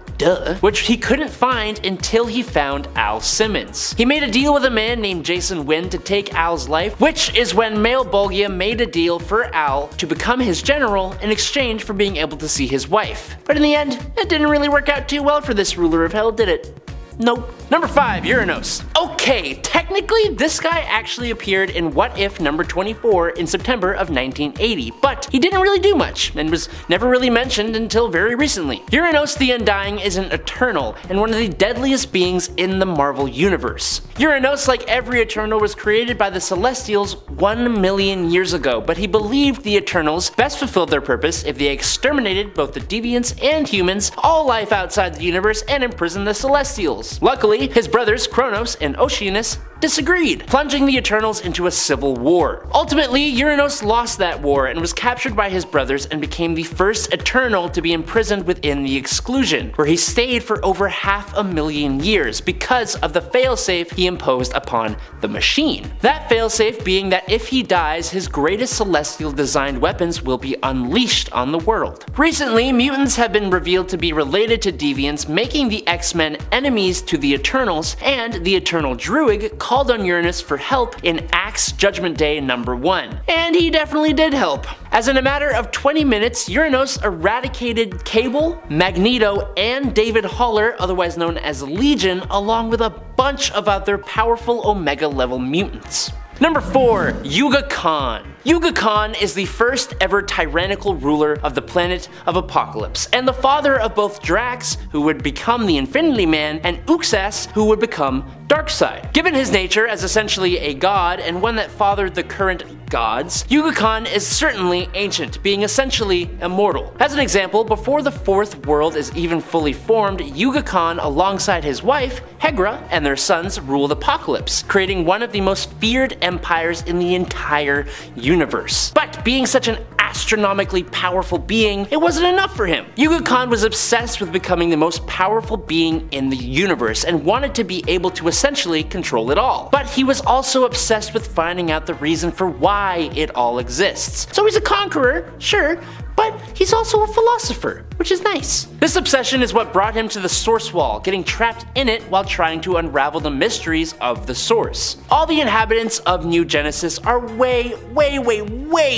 which he couldn't find until he found Al Simmons. He made a deal with a man named Jason Wynn to take Al's life, which is when Male Bolgia made a deal for Al to become his general in exchange for being able to see his wife. But in the end, it didn't really work out too well for this ruler of Hell, did it? Nope. Number 5, Uranos. Okay, technically this guy actually appeared in What If number 24 in September of 1980, but he didn't really do much and was never really mentioned until very recently. Uranos the Undying is an Eternal and one of the deadliest beings in the Marvel Universe. Uranos, like every Eternal, was created by the Celestials 1 million years ago, but he believed the Eternals best fulfilled their purpose if they exterminated both the Deviants and humans, all life outside the universe, and imprisoned the Celestials. Luckily, his brothers Kronos and Oceanus disagreed, plunging the Eternals into a civil war. Ultimately, Uranos lost that war and was captured by his brothers and became the first Eternal to be imprisoned within the Exclusion, where he stayed for over 500,000 years because of the failsafe he imposed upon the Machine. That failsafe being that if he dies, his greatest celestial designed weapons will be unleashed on the world. Recently, mutants have been revealed to be related to Deviants, making the X-Men enemies to the Eternals, and the Eternal Druid called on Uranus for help in Axe Judgment Day number 1. And he definitely did help, as in a matter of 20 minutes, Uranos eradicated Cable, Magneto, and David Haller, otherwise known as Legion, along with a bunch of other powerful Omega level mutants. Number 4. Yuga Khan. Yuga Khan is the first ever tyrannical ruler of the planet of Apocalypse, and the father of both Drax, who would become the Infinity Man, and Uxas, who would become Darkseid. Given his nature as essentially a god and one that fathered the current gods, Yuga Khan is certainly ancient, being essentially immortal. As an example, before the fourth world is even fully formed, Yuga Khan alongside his wife, Hegra, and their sons ruled Apocalypse, creating one of the most feared empires in the entire universe. But being such an astronomically powerful being, it wasn't enough for him. Yuga Khan was obsessed with becoming the most powerful being in the universe and wanted to be able to essentially control it all. But he was also obsessed with finding out the reason for why it all exists. So he's a conqueror, sure, but he's also a philosopher, which is nice. This obsession is what brought him to the Source Wall, getting trapped in it while trying to unravel the mysteries of the Source. All the inhabitants of New Genesis are way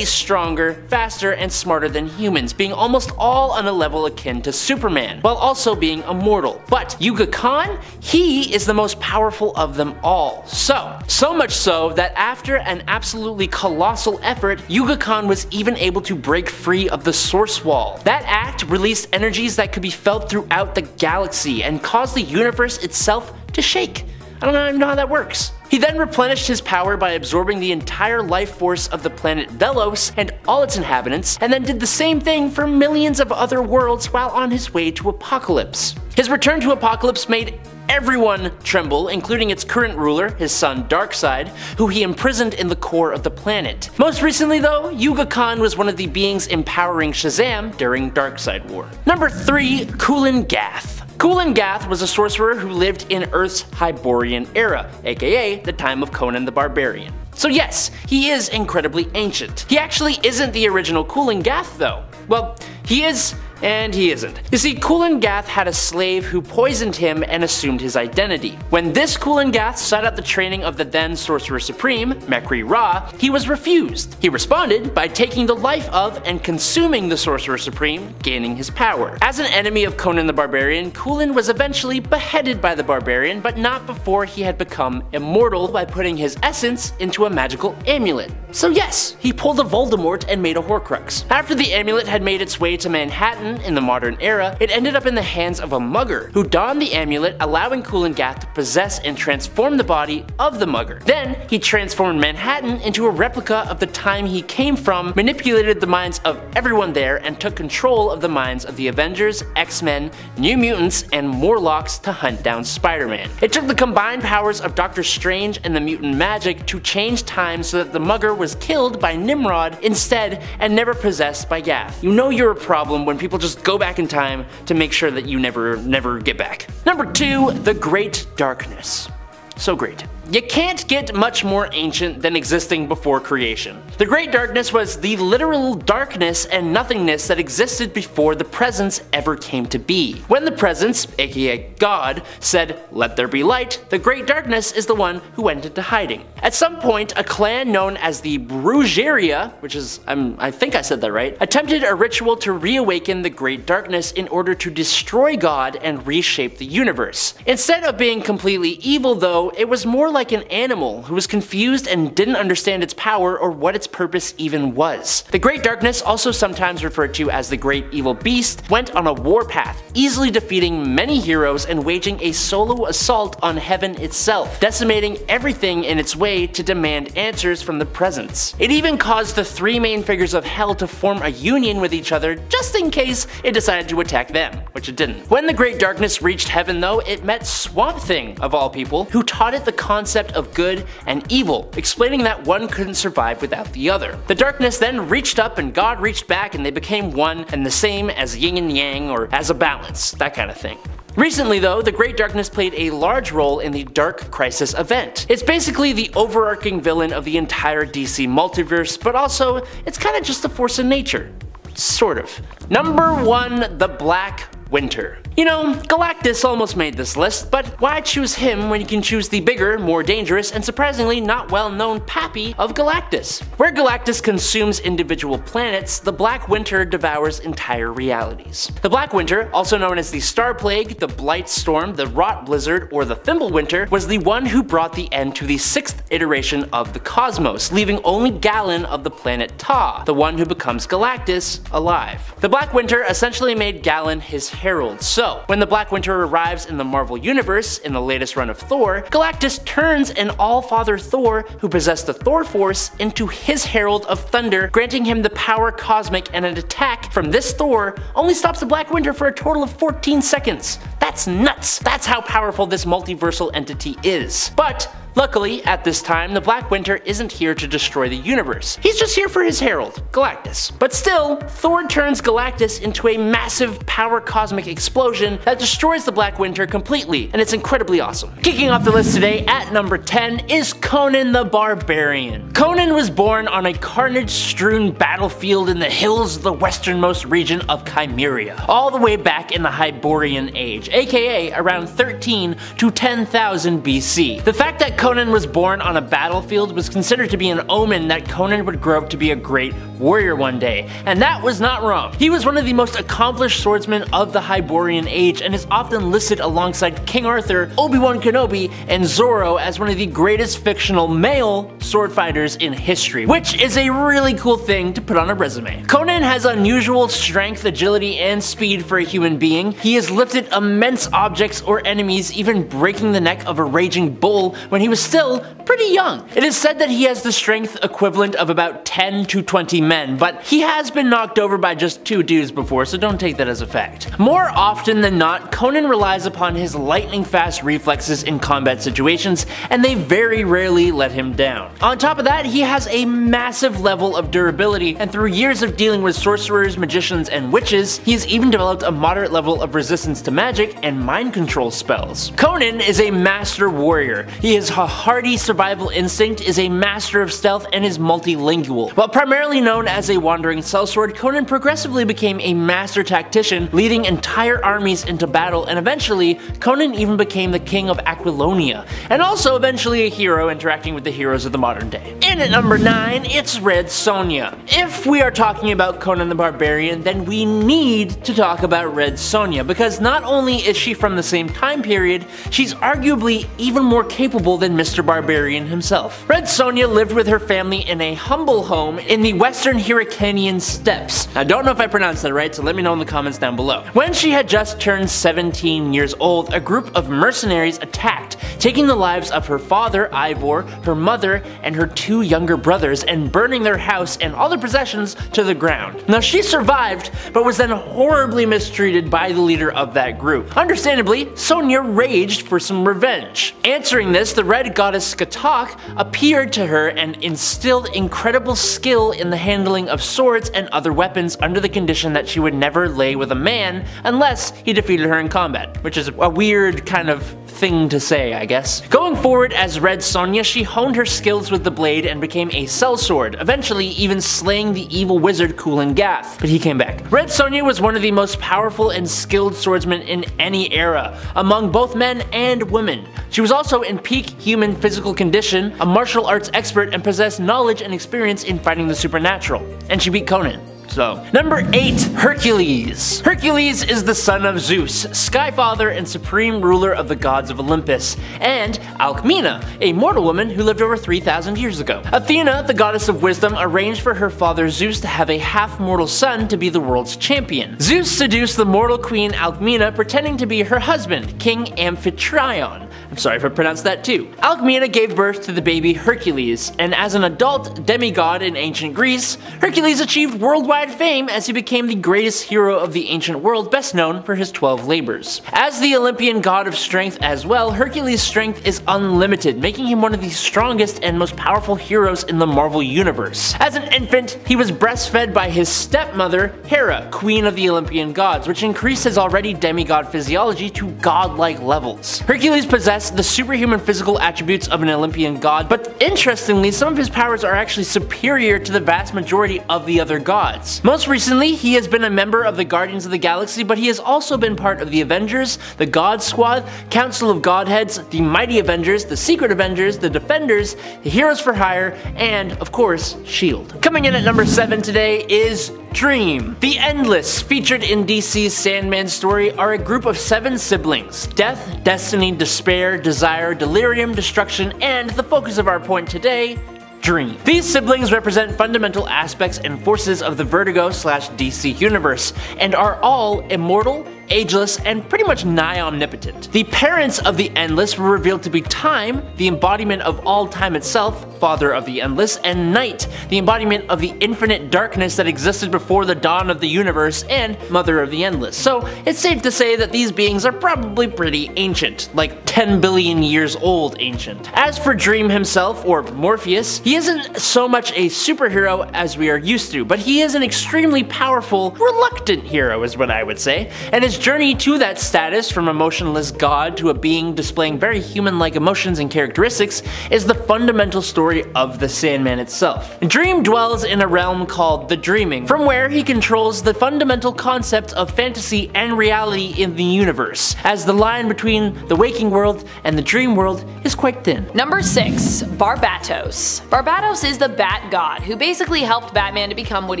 stronger, faster, and smarter than humans, being almost all on a level akin to Superman, while also being immortal. But Yuga Khan, he is the most powerful of them all. So much so that after an absolutely colossal effort, Yuga Khan was even able to break free of the Source Wall. That act released energies that could be felt throughout the galaxy and caused the universe itself to shake. I don't even know how that works. He then replenished his power by absorbing the entire life force of the planet Velos and all its inhabitants, and then did the same thing for millions of other worlds while on his way to Apokolips. His return to Apokolips made everyone tremble, including its current ruler, his son Darkseid, who he imprisoned in the core of the planet. Most recently though, Yuga Khan was one of the beings empowering Shazam during Darkseid War. Number 3. Kulan Gath. Kulan Gath was a sorcerer who lived in Earth's Hyborian era, aka the time of Conan the Barbarian. So yes, he is incredibly ancient. He actually isn't the original Kulan Gath though. Well, he is, and he isn't. You see, Kulan Gath had a slave who poisoned him and assumed his identity. When this Kulan Gath sought out the training of the then Sorcerer Supreme, Mekri Ra, he was refused. He responded by taking the life of and consuming the Sorcerer Supreme, gaining his power. As an enemy of Conan the Barbarian, Kulan was eventually beheaded by the Barbarian, but not before he had become immortal by putting his essence into a magical amulet. So yes, he pulled a Voldemort and made a Horcrux. After the amulet had made its way to Manhattan in the modern era, it ended up in the hands of a mugger, who donned the amulet, allowing Kulan Gath to possess and transform the body of the mugger. Then, he transformed Manhattan into a replica of the time he came from, manipulated the minds of everyone there, and took control of the minds of the Avengers, X-Men, New Mutants, and Morlocks to hunt down Spider-Man. It took the combined powers of Doctor Strange and the mutant magic to change time so that the mugger was killed by Nimrod instead and never possessed by Gath. You know you're a problem when people just go back in time to make sure that you never get back. Number 2, the Great Darkness. So great. You can't get much more ancient than existing before creation. The Great Darkness was the literal darkness and nothingness that existed before the Presence ever came to be. When the Presence, aka God, said, "Let there be light," the Great Darkness is the one who went into hiding. At some point, a clan known as the Brujeria, which is, I think I said that right, attempted a ritual to reawaken the Great Darkness in order to destroy God and reshape the universe. Instead of being completely evil though, it was more like an animal who was confused and didn't understand its power or what its purpose even was. The Great Darkness, also sometimes referred to as the Great Evil Beast, went on a warpath, easily defeating many heroes and waging a solo assault on heaven itself, decimating everything in its way to demand answers from the Presence. It even caused the 3 main figures of hell to form a union with each other just in case it decided to attack them, which it didn't. When the Great Darkness reached heaven though, it met Swamp Thing, of all people, who taught it the concept of good and evil, explaining that one couldn't survive without the other. The darkness then reached up and God reached back and they became one and the same as yin and yang, or as a balance, that kind of thing. Recently though, the Great Darkness played a large role in the Dark Crisis event. It's basically the overarching villain of the entire DC multiverse, but also, it's kinda just a force of nature. Sort of. Number 1, the Black Winter. You know, Galactus almost made this list, but why choose him when you can choose the bigger, more dangerous, and surprisingly not well-known pappy of Galactus? Where Galactus consumes individual planets, the Black Winter devours entire realities. The Black Winter, also known as the Star Plague, the Blight Storm, the Rot Blizzard, or the Thimble Winter, was the one who brought the end to the 6th iteration of the cosmos, leaving only Galen of the planet Ta, the one who becomes Galactus, alive. The Black Winter essentially made Galen his herald, so when the Black Winter arrives in the Marvel Universe in the latest run of Thor, Galactus turns an All-Father Thor, who possessed the Thor Force, into his Herald of Thunder, granting him the power cosmic, and an attack from this Thor only stops the Black Winter for a total of 14 seconds. That's nuts! That's how powerful this multiversal entity is. But luckily, at this time, the Black Winter isn't here to destroy the universe. He's just here for his herald, Galactus. But still, Thor turns Galactus into a massive power cosmic explosion that destroys the Black Winter completely, and it's incredibly awesome. Kicking off the list today at number 10 is Conan the Barbarian. Conan was born on a carnage-strewn battlefield in the hills of the westernmost region of Chimeria, all the way back in the Hyborian Age, aka around 13 to 10,000 BC. The fact that Conan was born on a battlefield was considered to be an omen that Conan would grow up to be a great warrior one day, and that was not wrong. He was one of the most accomplished swordsmen of the Hyborian Age and is often listed alongside King Arthur, Obi-Wan Kenobi, and Zoro as one of the greatest fictional male sword fighters in history, which is a really cool thing to put on a resume. Conan has unusual strength, agility, and speed for a human being. He has lifted immense objects or enemies, even breaking the neck of a raging bull when he was still pretty young. It is said that he has the strength equivalent of about 10 to 20 men, but he has been knocked over by just 2 dudes before, so don't take that as a fact. More often than not, Conan relies upon his lightning fast reflexes in combat situations, and they very rarely let him down. On top of that, he has a massive level of durability, and through years of dealing with sorcerers, magicians, and witches, he has even developed a moderate level of resistance to magic and mind control spells. Conan is a master warrior. He has a hardy survival instinct, is a master of stealth, and is multilingual. While primarily known as a wandering sellsword, Conan progressively became a master tactician, leading entire armies into battle, and eventually, Conan even became the king of Aquilonia, and also eventually a hero interacting with the heroes of the modern day. In at number 9, it's Red Sonja. If we are talking about Conan the Barbarian, then we need to talk about Red Sonja, because not only is she from the same time period, she's arguably even more capable than Mr. Barbarian himself. Red Sonja lived with her family in a humble home in the western Hyrcanian steppes. I don't know if I pronounced that right, so let me know in the comments down below. When she had just turned 17 years old, a group of mercenaries attacked, taking the lives of her father, Ivor, her mother, and her 2 younger brothers, and burning their house and all their possessions to the ground. Now she survived, but was then horribly mistreated by the leader of that group. Understandably, Sonja raged for some revenge. Answering this, the red goddess Skatak appeared to her and instilled incredible skill in the handling of swords and other weapons under the condition that she would never lay with a man unless he defeated her in combat, which is a weird kind of thing to say, I guess. Going forward as Red Sonja, she honed her skills with the blade and became a sellsword, eventually even slaying the evil wizard Kulan Gath, but he came back. Red Sonja was one of the most powerful and skilled swordsmen in any era, among both men and women. She was also in peak human physical condition, a martial arts expert, and possessed knowledge and experience in fighting the supernatural. And she beat Conan. So, number 8, Hercules. Hercules is the son of Zeus, Skyfather and supreme ruler of the gods of Olympus, and Alcmena, a mortal woman who lived over 3,000 years ago. Athena, the goddess of wisdom, arranged for her father Zeus to have a half-mortal son to be the world's champion. Zeus seduced the mortal queen Alcmena, pretending to be her husband, King Amphitryon. I'm sorry if I pronounced that too. Alcmena gave birth to the baby Hercules, and as an adult demigod in ancient Greece, Hercules achieved worldwide fame as he became the greatest hero of the ancient world, best known for his 12 labors. As the Olympian god of strength as well, Hercules' strength is unlimited, making him one of the strongest and most powerful heroes in the Marvel Universe. As an infant, he was breastfed by his stepmother, Hera, queen of the Olympian gods, which increased his already demigod physiology to godlike levels. Hercules possessed the superhuman physical attributes of an Olympian god, but interestingly, some of his powers are actually superior to the vast majority of the other gods. Most recently, he has been a member of the Guardians of the Galaxy, but he has also been part of the Avengers, the God Squad, Council of Godheads, the Mighty Avengers, the Secret Avengers, the Defenders, the Heroes for Hire, and, of course, S.H.I.E.L.D. Coming in at number 7 today is Dream. The Endless, featured in DC's Sandman story, are a group of 7 siblings: death, destiny, despair, desire, delirium, destruction, and, the focus of our point today, Dream. These siblings represent fundamental aspects and forces of the Vertigo/DC universe, and are all immortal, ageless, and pretty much nigh omnipotent. The parents of the Endless were revealed to be Time, the embodiment of all time itself, father of the Endless, and Night, the embodiment of the infinite darkness that existed before the dawn of the universe, and mother of the Endless. So it's safe to say that these beings are probably pretty ancient, like 10 billion years old ancient. As for Dream himself, or Morpheus, he isn't so much a superhero as we are used to, but he is an extremely powerful, reluctant hero is what I would say, and his journey to that status from emotionless god to a being displaying very human-like emotions and characteristics is the fundamental story of the Sandman itself. Dream dwells in a realm called the Dreaming, from where he controls the fundamental concept of fantasy and reality in the universe, as the line between the waking world and the dream world is quite thin. Number 6. Barbatos. Barbatos is the Bat God who basically helped Batman to become what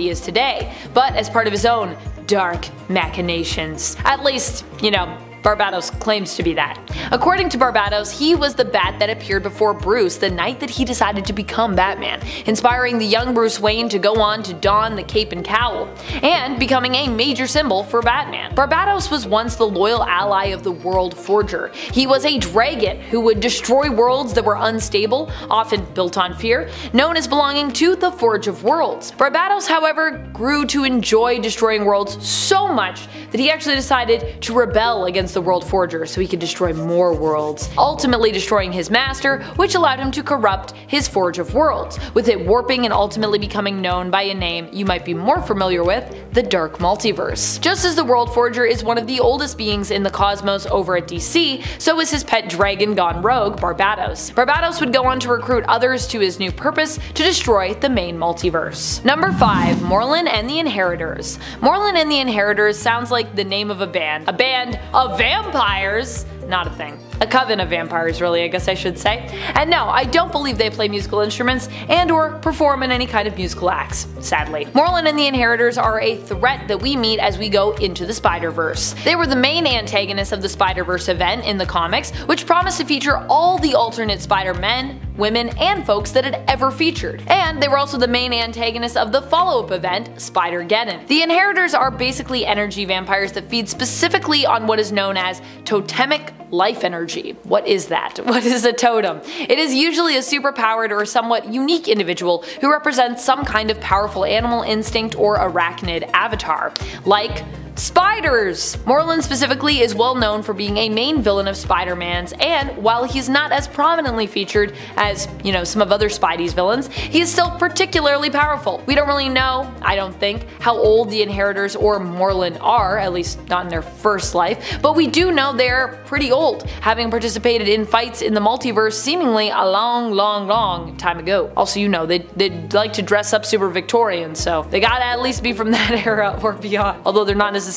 he is today, but as part of his own dark machinations. At least, you know, Barbatos claims to be that. According to Barbatos, he was the bat that appeared before Bruce the night that he decided to become Batman, inspiring the young Bruce Wayne to go on to don the cape and cowl, and becoming a major symbol for Batman. Barbatos was once the loyal ally of the World Forger. He was a dragon who would destroy worlds that were unstable, often built on fear, known as belonging to the Forge of Worlds. Barbatos, however, grew to enjoy destroying worlds so much that he actually decided to rebel against the World Forger so he could destroy more worlds, ultimately destroying his master, which allowed him to corrupt his Forge of Worlds, with it warping and ultimately becoming known by a name you might be more familiar with, the Dark Multiverse. Just as the World Forger is one of the oldest beings in the cosmos over at DC, so is his pet dragon gone rogue, Barbatos. Barbatos would go on to recruit others to his new purpose to destroy the main multiverse. Number 5. Morlun and the Inheritors. Morlun and the Inheritors sounds like the name of a band. A band of vampires? Not a thing. A coven of vampires, really, I guess I should say. And no, I don't believe they play musical instruments and or perform in any kind of musical acts, sadly. Morlun and the Inheritors are a threat that we meet as we go into the Spider-Verse. They were the main antagonists of the Spider-Verse event in the comics, which promised to feature all the alternate Spider-Men, women, and folks that had ever featured. And they were also the main antagonists of the follow-up event, Spider-Geddon. The Inheritors are basically energy vampires that feed specifically on what is known as totemic life energy. What is that? What is a totem? It is usually a superpowered or somewhat unique individual who represents some kind of powerful animal instinct or arachnid avatar, like spiders! Morlun specifically is well known for being a main villain of Spider-Man's, and while he's not as prominently featured as, you know, some of other Spidey's villains, he is still particularly powerful. We don't really know, I don't think, how old the Inheritors or Morlun are, at least not in their first life, but we do know they're pretty old, having participated in fights in the multiverse seemingly a long time ago. Also, you know, they'd like to dress up super Victorian, so they gotta at least be from that era or beyond, although they're not necessarily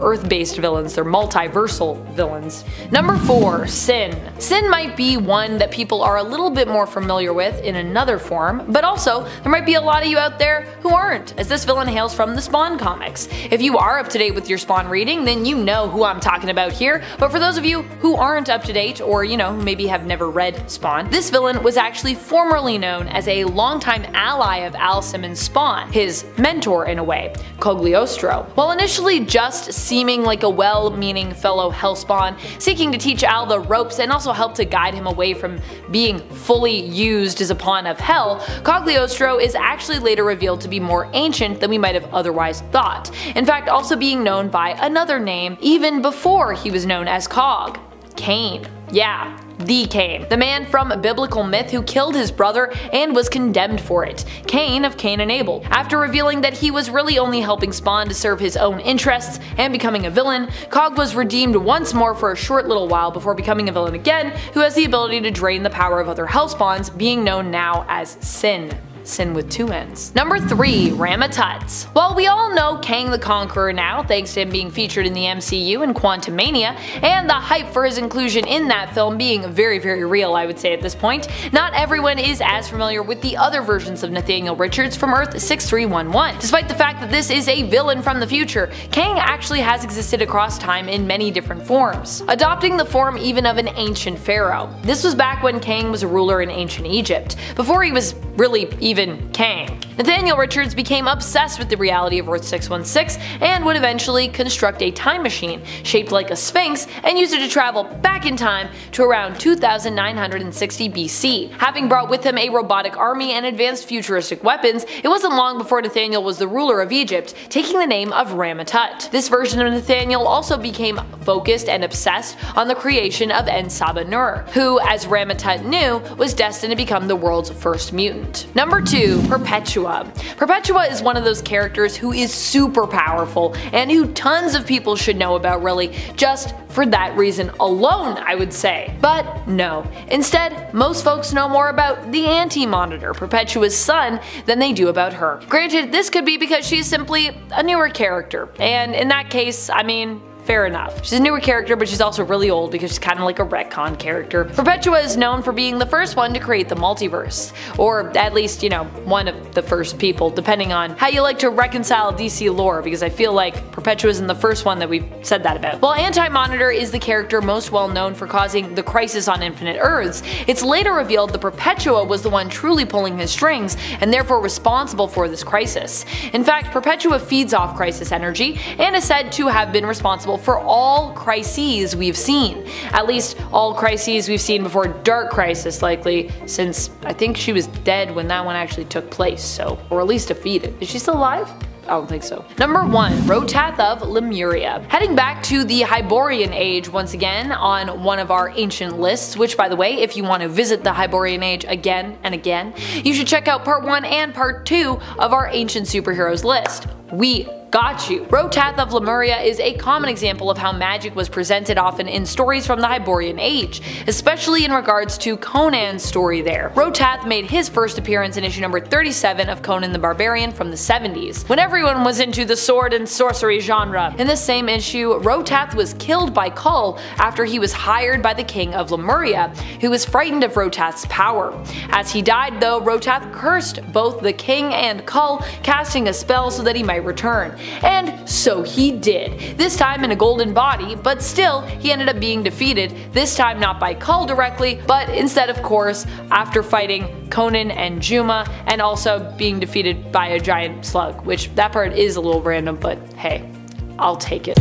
Earth-based villains, they're multiversal villains. Number 4. Sin. Sin might be one that people are a little bit more familiar with in another form, but also there might be a lot of you out there who aren't, as this villain hails from the Spawn comics. If you are up to date with your Spawn reading, then you know who I'm talking about here, but for those of you who aren't up to date, or you know, who maybe have never read Spawn, this villain was actually formerly known as a longtime ally of Al Simmons' Spawn, his mentor in a way, Cogliostro. While initially just seeming like a well-meaning fellow Hellspawn, seeking to teach Al the ropes and also help to guide him away from being fully used as a pawn of hell, Cogliostro is actually later revealed to be more ancient than we might have otherwise thought, in fact also being known by another name even before he was known as Cog. Cain. Yeah, the Cain, the man from biblical myth who killed his brother and was condemned for it, Cain of Cain and Abel. After revealing that he was really only helping Spawn to serve his own interests and becoming a villain, Cog was redeemed once more for a short little while before becoming a villain again, who has the ability to drain the power of other Hellspawns, being known now as Sin. sin with two ends. Number 3. Rama-Tut. While we all know Kang the Conqueror now, thanks to him being featured in the MCU in Quantumania, and the hype for his inclusion in that film being very real, I would say at this point, not everyone is as familiar with the other versions of Nathaniel Richards from Earth 6311. Despite the fact that this is a villain from the future, Kang actually has existed across time in many different forms, adopting the form even of an ancient pharaoh. This was back when Kang was a ruler in ancient Egypt, before he was really even Kang. Nathaniel Richards became obsessed with the reality of Earth 616 and would eventually construct a time machine shaped like a sphinx and use it to travel back in time to around 2960 BC. Having brought with him a robotic army and advanced futuristic weapons, it wasn't long before Nathaniel was the ruler of Egypt, taking the name of Rama-Tut. This version of Nathaniel also became focused and obsessed on the creation of En-Sabah-Nur, who, as Rama-Tut knew, was destined to become the world's first mutant. Number 2. Perpetua. Perpetua is one of those characters who is super powerful and who tons of people should know about, really, just for that reason alone, I would say. But no. Instead, most folks know more about the Anti-Monitor, Perpetua's son, than they do about her. Granted, this could be because she's simply a newer character, and in that case, I mean, fair enough. She's a newer character, but she's also really old because she's kind of like a retcon character. Perpetua is known for being the first one to create the multiverse, or at least, you know, one of the first people, depending on how you like to reconcile DC lore, because I feel like Perpetua isn't the first one that we've said that about. While Anti-Monitor is the character most well known for causing the Crisis on Infinite Earths, it's later revealed that Perpetua was the one truly pulling his strings and therefore responsible for this crisis. In fact, Perpetua feeds off Crisis energy and is said to have been responsible for all crises we've seen. At least all crises we've seen before Dark Crisis, likely, since I think she was dead when that one actually took place, so, or at least defeated. Is she still alive? I don't think so. Number 1. Rotath of Lemuria. Heading back to the Hyborian Age once again on one of our ancient lists, which, by the way, if you want to visit the Hyborian Age again and again, you should check out part 1 and part 2 of our ancient superheroes list. We got you. Rotath of Lemuria is a common example of how magic was presented often in stories from the Hyborian Age, especially in regards to Conan's story there. Rotath made his first appearance in issue number 37 of Conan the Barbarian from the 70s, when everyone was into the sword and sorcery genre. In this same issue, Rotath was killed by Kull after he was hired by the king of Lemuria, who was frightened of Rotath's power. As he died though, Rotath cursed both the king and Kull, casting a spell so that he might return. And so he did, this time in a golden body, but still he ended up being defeated, this time not by Kull directly, but instead, of course, after fighting Conan and Juma, and also being defeated by a giant slug, which that part is a little random, but hey, I'll take it.